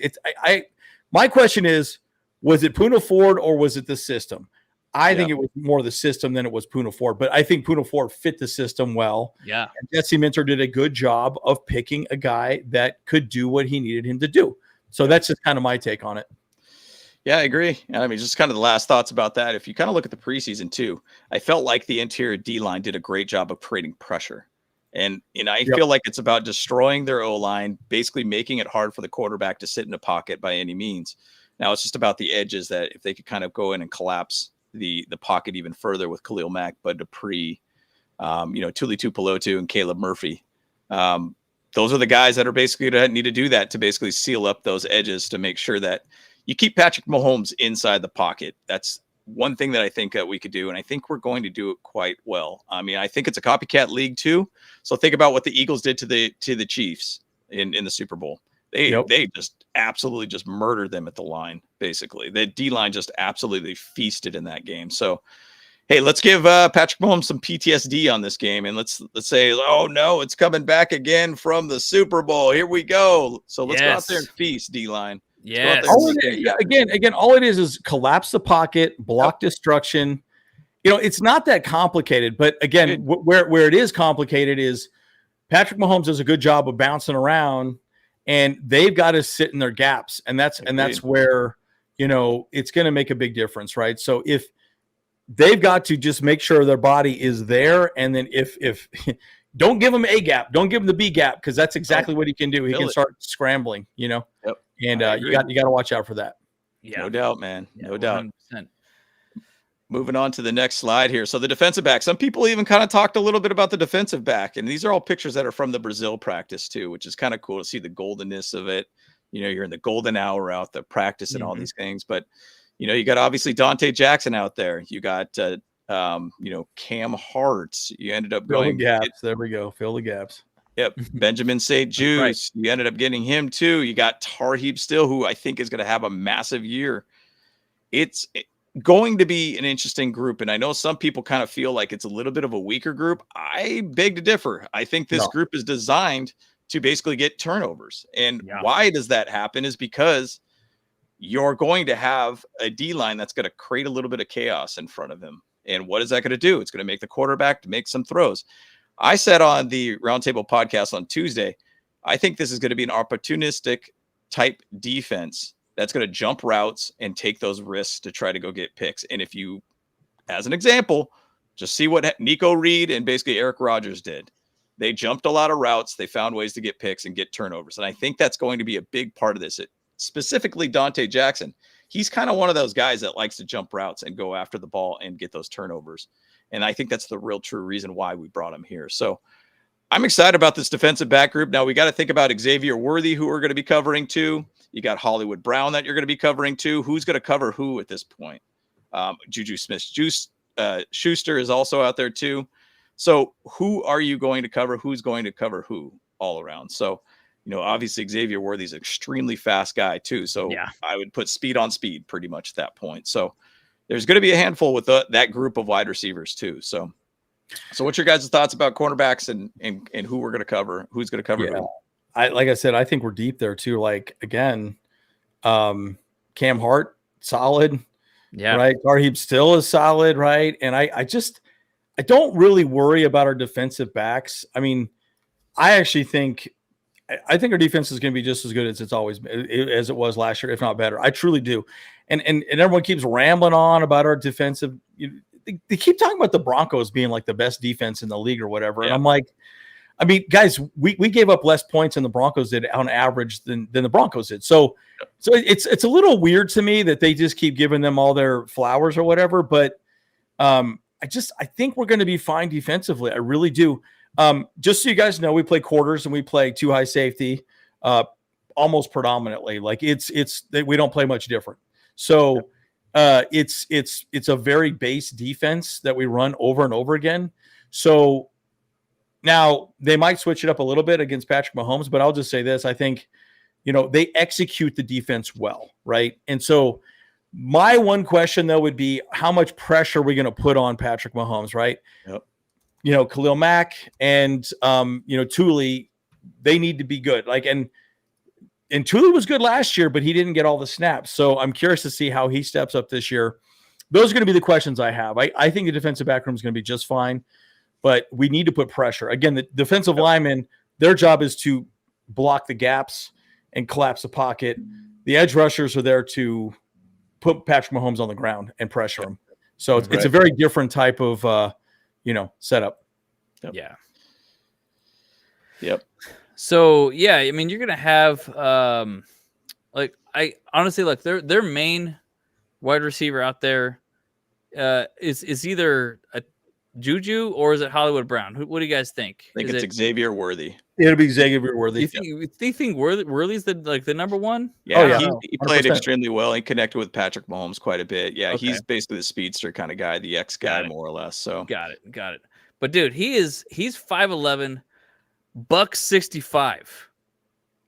My question is, was it Poona Ford or was it the system? I think it was more the system than it was Poona Ford, but I think Poona Ford fit the system well. Yeah. And Jesse Minter did a good job of picking a guy that could do what he needed him to do. So that's just kind of my take on it. Yeah, I agree. I mean, just kind of the last thoughts about that. If you kind of look at the preseason too, I felt like the interior D-line did a great job of creating pressure. And I feel like it's about destroying their O-line, basically making it hard for the quarterback to sit in a pocket by any means. Now it's just about the edges that if they could kind of go in and collapse the pocket even further with Khalil Mack, Bud Dupree, Tuli Tuipulotu and Caleb Murphy. Those are the guys that are basically going to need to do that to basically seal up those edges to make sure that you keep Patrick Mahomes inside the pocket. That's one thing that I think that we could do, and I think we're going to do it quite well. I mean, I think it's a copycat league too. So think about what the Eagles did to the Chiefs in the Super Bowl. They just absolutely just murdered them at the line, basically. The D-line just absolutely feasted in that game. So, hey, let's give Patrick Mahomes some PTSD on this game, and let's say, oh, no, it's coming back again from the Super Bowl. Here we go. So let's go out there and feast, D-line. Yes. Again, all it is collapse the pocket, block destruction, it's not that complicated. But again, where it is complicated is Patrick Mahomes does a good job of bouncing around, and they've got to sit in their gaps, and that's where it's going to make a big difference, right? So if they've got to just make sure their body is there, and then if don't give him A gap, don't give him the B gap, because that's exactly what he can do. He can start scrambling, Yep. And you got to watch out for that. Yeah, no doubt, man. No doubt. 100%. Moving on to the next slide here. So the defensive back, some people even kind of talked a little bit about the defensive back, and these are all pictures that are from the Brazil practice too, which is kind of cool to see the goldenness of it. You're in the golden hour out the practice and all these things, but you got obviously Dante Jackson out there. You got Cam Hart. You ended up going gaps. There we go. Fill the gaps. Yep. Benjamin St. Juice. Right. You ended up getting him too. You got Tarheeb still, who I think is going to have a massive year. It's going to be an interesting group. And I know some people kind of feel like it's a little bit of a weaker group. I beg to differ. I think this group is designed to basically get turnovers. And why does that happen is because you're going to have a D-line that's going to create a little bit of chaos in front of him. And what is that going to do? It's going to make the quarterback to make some throws. I said on the Roundtable podcast on Tuesday, I think this is going to be an opportunistic type defense that's going to jump routes and take those risks to try to go get picks. And if you, as an example, just see what Nico Reed and basically Eric Rodgers did. They jumped a lot of routes. They found ways to get picks and get turnovers. And I think that's going to be a big part of this. Specifically Dante Jackson. He's kind of one of those guys that likes to jump routes and go after the ball and get those turnovers. And I think that's the real true reason why we brought him here. So I'm excited about this defensive back group. Now we got to think about Xavier Worthy, who we're going to be covering too. You got Hollywood Brown that you're going to be covering too. Who's going to cover who at this point? Juju Smith-Schuster is also out there too. So who are you going to cover? Who's going to cover who all around? So, obviously Xavier Worthy is an extremely fast guy too. So I would put speed on speed pretty much at that point. So there's going to be a handful with that group of wide receivers too. So what's your guys' thoughts about cornerbacks and who we're going to cover? Who's going to cover who? Like I said, I think we're deep there too. Like again, Cam Hart, solid. Yeah. Right. Tarheeb still is solid. Right. And I don't really worry about our defensive backs. I mean, I actually think our defense is going to be just as good as as it was last year, if not better. I truly do. And everyone keeps rambling on about our defensive. They keep talking about the Broncos being like the best defense in the league or whatever. Yeah. And I'm like, I mean, guys, we gave up less points than the Broncos did on average than the Broncos did. So it's a little weird to me that they just keep giving them all their flowers or whatever. But I think we're going to be fine defensively. I really do. Just so you guys know, we play quarters and we play two high safety almost predominantly. Like we don't play much different. So it's a very base defense that we run over and over again. So now they might switch it up a little bit against Patrick Mahomes, but I'll just say this. I think, they execute the defense well. Right. And so my one question though would be how much pressure are we going to put on Patrick Mahomes? Right. Yep. Khalil Mack and, Thule, they need to be good. Like, and Thule was good last year, but he didn't get all the snaps. So I'm curious to see how he steps up this year. Those are going to be the questions I have. I think the defensive back room is going to be just fine, but we need to put pressure. Again, the defensive linemen, their job is to block the gaps and collapse the pocket. The edge rushers are there to put Patrick Mahomes on the ground and pressure him. So it's a very different type of, setup. Yep. Yeah. Yep. So yeah, I mean, you're gonna have their main wide receiver out there is either a Juju or is it Hollywood Brown? What do you guys think? I think it's Xavier Worthy. It'll be Xavier Worthy. Do you think Worthy's the number one? Yeah, he played extremely well. He connected with Patrick Mahomes quite a bit. Yeah, okay. He's basically the speedster kind of guy, the X guy more or less. So got it. But dude, he's 5'11", $165.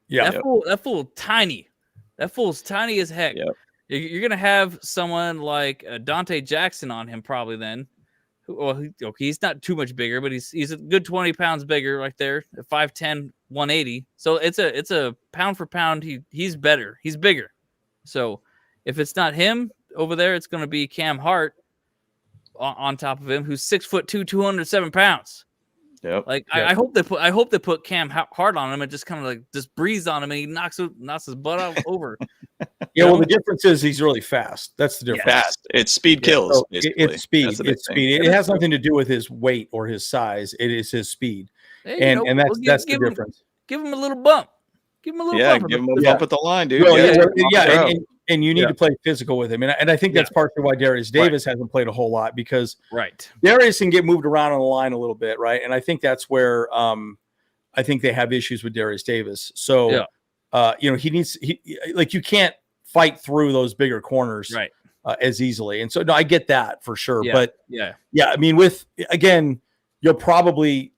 Yeah, that fool tiny. That fool's tiny as heck. Yep. You're gonna have someone like Dante Jackson on him probably then. Well, he's not too much bigger, but he's a good 20 pounds bigger right there, 5'10", 180. So it's a pound for pound. He's better. He's bigger. So if it's not him over there, it's going to be Cam Hart. on top of him, who's 6'2", 207 pounds. Yep. Like I hope they put Cam hard on him and just kind of like just breathe on him and he knocks his butt out over. Yeah, well, the difference is he's really fast. That's the difference. Fast. It's speed kills. So it's speed. It's speed. It has nothing to do with his weight or his size. It is his speed, and that's the difference. Give him a little bump. Give him a little bump. Give him a bump at the line, dude. Well, and you need to play physical with him. And I think that's partially why Darius Davis hasn't played a whole lot, because Darius can get moved around on the line a little bit, right? And I think that's where I think they have issues with Darius Davis. So, you can't fight through those bigger corners as easily. And so, no, I get that for sure. Yeah. But I mean, you'll probably,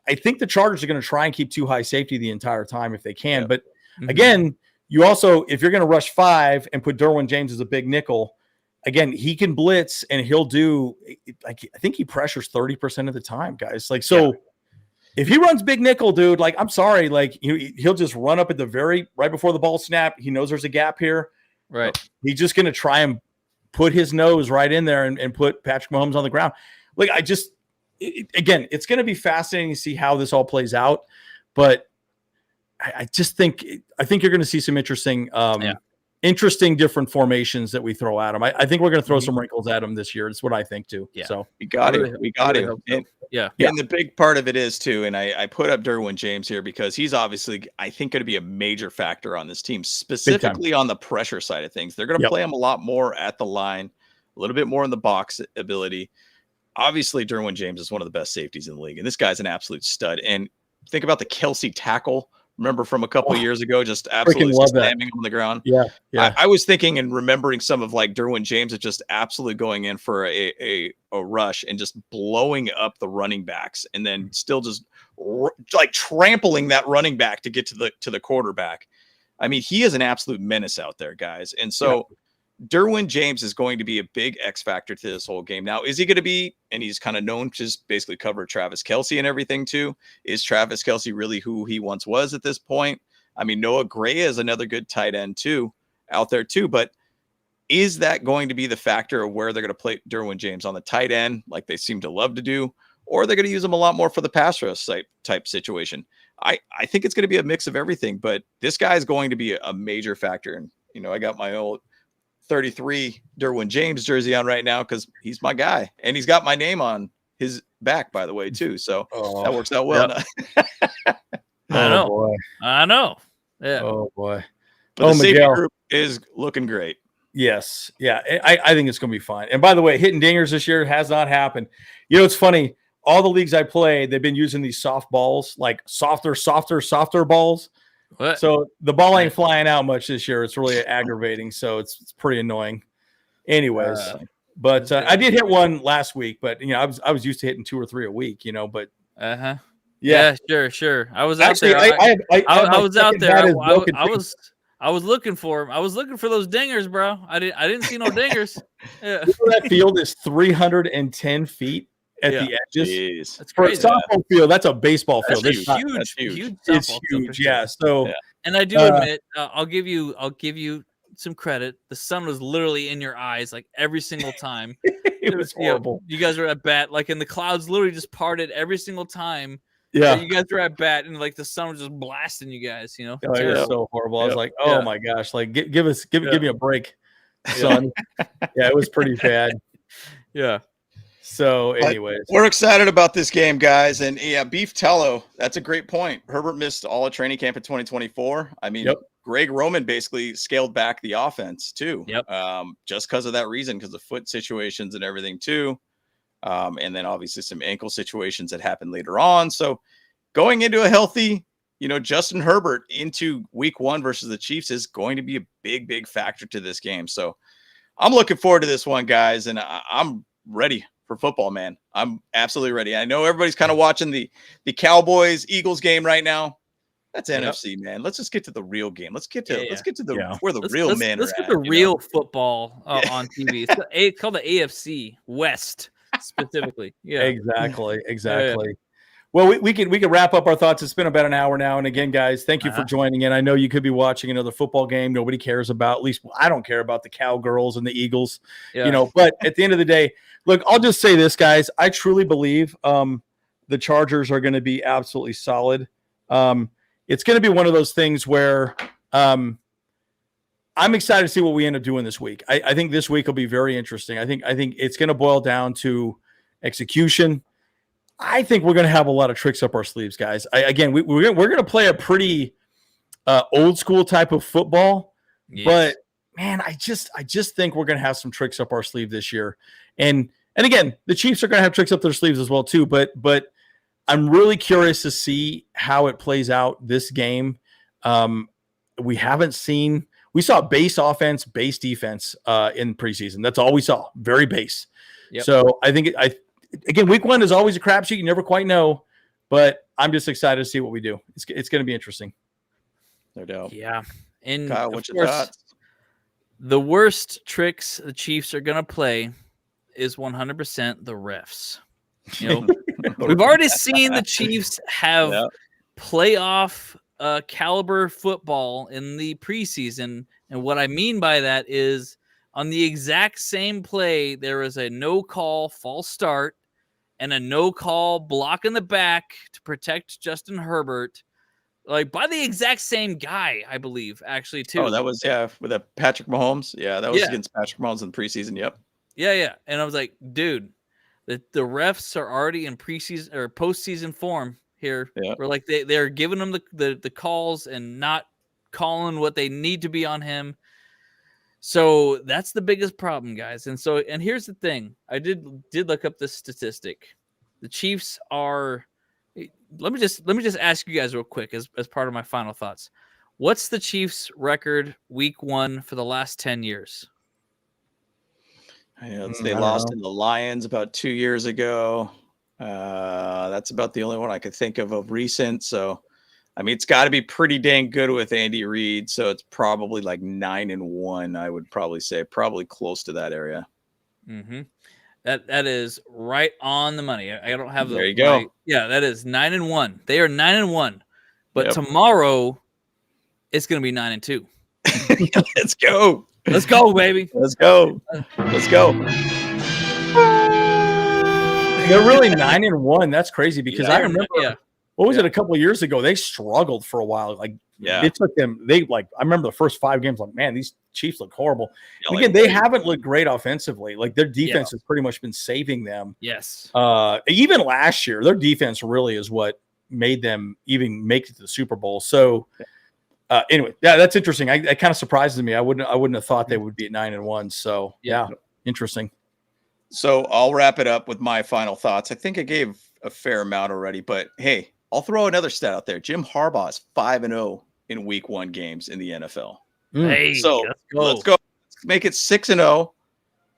I think the Chargers are going to try and keep too high safety the entire time if they can. Yeah. But again, you also, if you're going to rush 5 and put Derwin James as a big nickel, again, he can blitz and he'll do, like, I think he pressures 30% of the time, guys. Like, so if he runs big nickel, dude, like, I'm sorry, like, he'll just run up at the right before the ball snap. He knows there's a gap here. Right. He's just going to try and put his nose right in there and put Patrick Mahomes on the ground. Like, again, it's going to be fascinating to see how this all plays out, but I think you're going to see some interesting different formations that we throw at him. I think we're going to throw some wrinkles at him this year. It's what I think too. Yeah. So we got it. And the big part of it is too, and I put up Derwin James here because he's obviously, I think, going to be a major factor on this team, specifically on the pressure side of things. They're going to play him a lot more at the line, a little bit more in the box ability. Obviously, Derwin James is one of the best safeties in the league, and this guy's an absolute stud. And think about the Kelsey tackle. Remember from a couple of years ago, just absolutely slamming on the ground. Yeah. I was thinking and remembering some of like Derwin James is just absolutely going in for a rush and just blowing up the running backs, and then still just like trampling that running back to get to the quarterback. I mean, he is an absolute menace out there, guys. And so Derwin James is going to be a big X factor to this whole game. Now, is he going to be, and he's kind of known to just basically cover Travis Kelce and everything too. Is Travis Kelce really who he once was at this point? I mean, Noah Gray is another good tight end too out there too, but is that going to be the factor of where they're going to play Derwin James on the tight end, like they seem to love to do, or are they going to use him a lot more for the pass rush type situation? I think it's going to be a mix of everything, but this guy is going to be a major factor. And, I got my old 33 Derwin James jersey on right now because he's my guy, and he's got my name on his back, by the way, too. So that works out well. I know. Yeah. Oh boy. But the safety group is looking great. Yes. Yeah. I think it's going to be fine. And by the way, hitting dingers this year has not happened. It's funny. All the leagues I play, they've been using these soft balls, like softer balls. What? So the ball ain't flying out much this year. It's really aggravating. So it's pretty annoying. Anyways, but I did hit one last week, but I was used to hitting 2 or 3 a week, but yeah, sure. I was out there. I was out there. I was looking for him. I was looking for those dingers, bro. I didn't see no dingers. Yeah. That field is 310 feet. At the edges. That's crazy. For a softball field, that's a baseball field. It's huge. It's huge. Yeah. So, and I do admit, I'll give you some credit. The sun was literally in your eyes like every single time. It was horrible. You guys were at bat, like, and the clouds literally just parted every single time. Yeah. You guys were at bat, and like the sun was just blasting you guys. It was so horrible. I was like, oh my gosh, like give me a break, son. Yeah, it was pretty bad. Yeah. So, anyways, we're excited about this game, guys. And Beef Tello, that's a great point. Herbert missed all of training camp in 2024. I mean, Greg Roman basically scaled back the offense too. Just because of that reason, because of foot situations and everything too. And then obviously some ankle situations that happened later on. So going into a healthy, Justin Herbert into week 1 versus the Chiefs is going to be a big, big factor to this game. So I'm looking forward to this one, guys. And I'm ready for football, man. I'm absolutely ready. I know everybody's kind of watching the Cowboys Eagles game right now. That's NFC, man. Let's just get to the real game. Let's get to where the real men are. Let's get the real football on TV. It's called the AFC West specifically. Yeah, exactly. Well, we could wrap up our thoughts. It's been about an hour now. And again, guys, thank you for joining in. I know you could be watching another football game nobody cares about. At least I don't care about the Cowgirls and the Eagles, but at the end of the day, look, I'll just say this, guys. I truly believe the Chargers are going to be absolutely solid. It's going to be one of those things where I'm excited to see what we end up doing this week. I think this week will be very interesting. I think it's going to boil down to execution. I think we're going to have a lot of tricks up our sleeves, guys. We're going to play a pretty old school type of football, but man, I just think we're going to have some tricks up our sleeve this year. And again, the Chiefs are going to have tricks up their sleeves as well too. But I'm really curious to see how it plays out this game. We saw base offense, base defense in preseason. That's all we saw. Very base. Yep. So I think again, week one is always a crapshoot. You never quite know, but I'm just excited to see what we do. It's going to be interesting. No doubt. Yeah. And Kyle, what's your thoughts? The worst tricks the Chiefs are going to play is 100% the refs. We've already seen the Chiefs have playoff caliber football in the preseason. And what I mean by that is on the exact same play, there was a no-call false start and a no-call block in the back to protect Justin Herbert, like by the exact same guy, I believe, actually, too. Oh, that was, with a Patrick Mahomes. Yeah, that was against Patrick Mahomes in the preseason. Yep. Yeah. And I was like, dude, the refs are already in preseason or postseason form here. Yeah. Where like they're giving them the calls and not calling what they need to be on him. So that's the biggest problem, guys. And here's the thing. I did look up this statistic. The Chiefs are let me just ask you guys real quick as part of my final thoughts. What's the Chiefs record week 1 for the last 10 years? They lost in the Lions about 2 years ago. That's about the only one I could think of recent. So I mean, it's got to be pretty dang good with Andy Reid. So it's probably like 9-1. I would probably say probably close to that area. Mm-hmm. That is right on the money. I don't have there. You go. Yeah, that is 9-1. They are 9-1, but tomorrow it's going to be 9-2. Let's go. Let's go, baby. Let's go. Let's go. They're really 9-1. That's crazy because I remember. Yeah. What was it a couple of years ago? They struggled for a while. It took them. I remember the first 5 games. Like, man, these Chiefs look horrible. Yeah, again, they haven't looked great offensively. Like their defense has pretty much been saving them. Yes. Even last year, their defense really is what made them even make it to the Super Bowl. So, anyway, that's interesting. It kind of surprises me. I wouldn't have thought they would be at 9-1. So, interesting. So I'll wrap it up with my final thoughts. I think I gave a fair amount already, but hey. I'll throw another stat out there. Jim Harbaugh is 5-0 in week 1 games in the NFL. Hey, so let's go. Let's make it 6-0.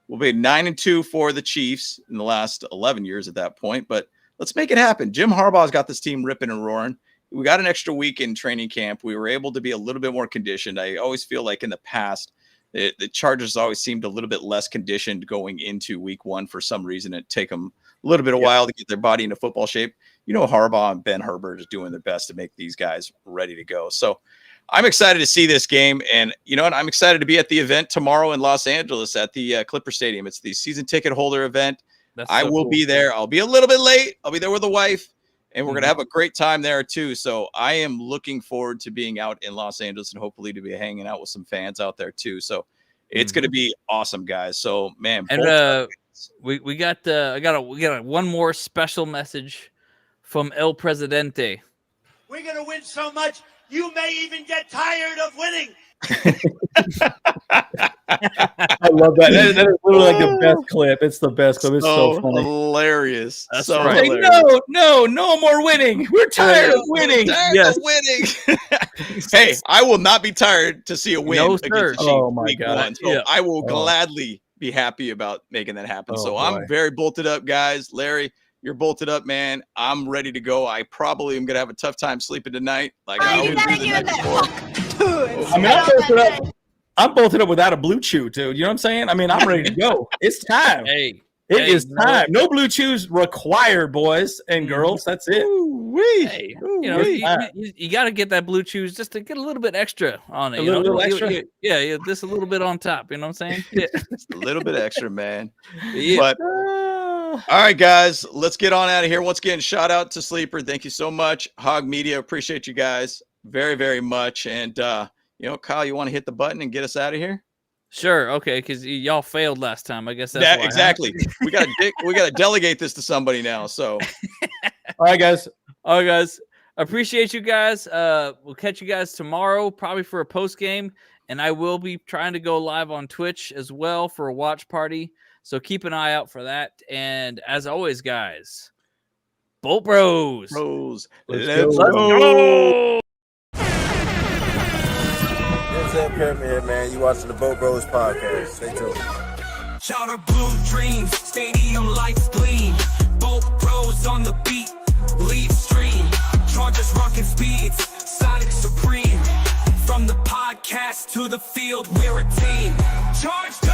We'll be 9-2 for the Chiefs in the last 11 years at that point, but let's make it happen. Jim Harbaugh's got this team ripping and roaring. We got an extra week in training camp. We were able to be a little bit more conditioned. I always feel like in the past, the Chargers always seemed a little bit less conditioned going into week 1 for some reason. It'd take them a little bit of while to get their body into football shape. Harbaugh and Ben Herbert is doing their best to make these guys ready to go. So I'm excited to see this game. And you know what? I'm excited to be at the event tomorrow in Los Angeles at the Clipper Stadium. It's the season ticket holder event. I will be there. I'll be a little bit late. I'll be there with the wife, and we're going to have a great time there too. So I am looking forward to being out in Los Angeles and hopefully to be hanging out with some fans out there too. So it's going to be awesome, guys. So man, and we got one more special message from El Presidente. We're going to win so much, you may even get tired of winning. I love that. That is literally like the best clip. It's the best clip. It's so funny. Hilarious. That's so right. hilarious. No more winning. We're tired of winning. Of winning. Hey, I will not be tired to see a win against the Chiefs. Oh my God. So I will gladly be happy about making that happen. I'm very bolted up, guys. Larry, you're bolted up, man. I'm ready to go. I probably am gonna have a tough time sleeping tonight. Like I always do the night before. I mean, I'm bolted up without a blue chew, too. You know what I'm saying? I mean, I'm ready to go. It's time. Hey, It is time. No blue chews required, boys and girls. That's it. Hey, you got to get that blue chews just to get a little bit extra on it. A little extra? Yeah, just a little bit on top. You know what I'm saying? Yeah. Just a little bit extra, man. Yeah. But all right, guys, let's get on out of here. Once again, shout out to Sleeper. Thank you so much. Hog Media, appreciate you guys very, very much. And, Kyle, you want to hit the button and get us out of here? Sure. Okay. Because y'all failed last time. I guess that's why, exactly. Huh? we gotta delegate this to somebody now. So, all right, guys. Appreciate you guys. We'll catch you guys tomorrow, probably for a post game, and I will be trying to go live on Twitch as well for a watch party. So keep an eye out for that. And as always, guys, Bolt Bros. Let's go. Sam Kermit here, man. You watching the Bolt Bros podcast. Stay tuned. Chowder blue dreams, stadium lights gleam. Bolt Bros on the beat, lead stream. Chargers rocking speeds, Sonic Supreme. From the podcast to the field, we're a team. Charged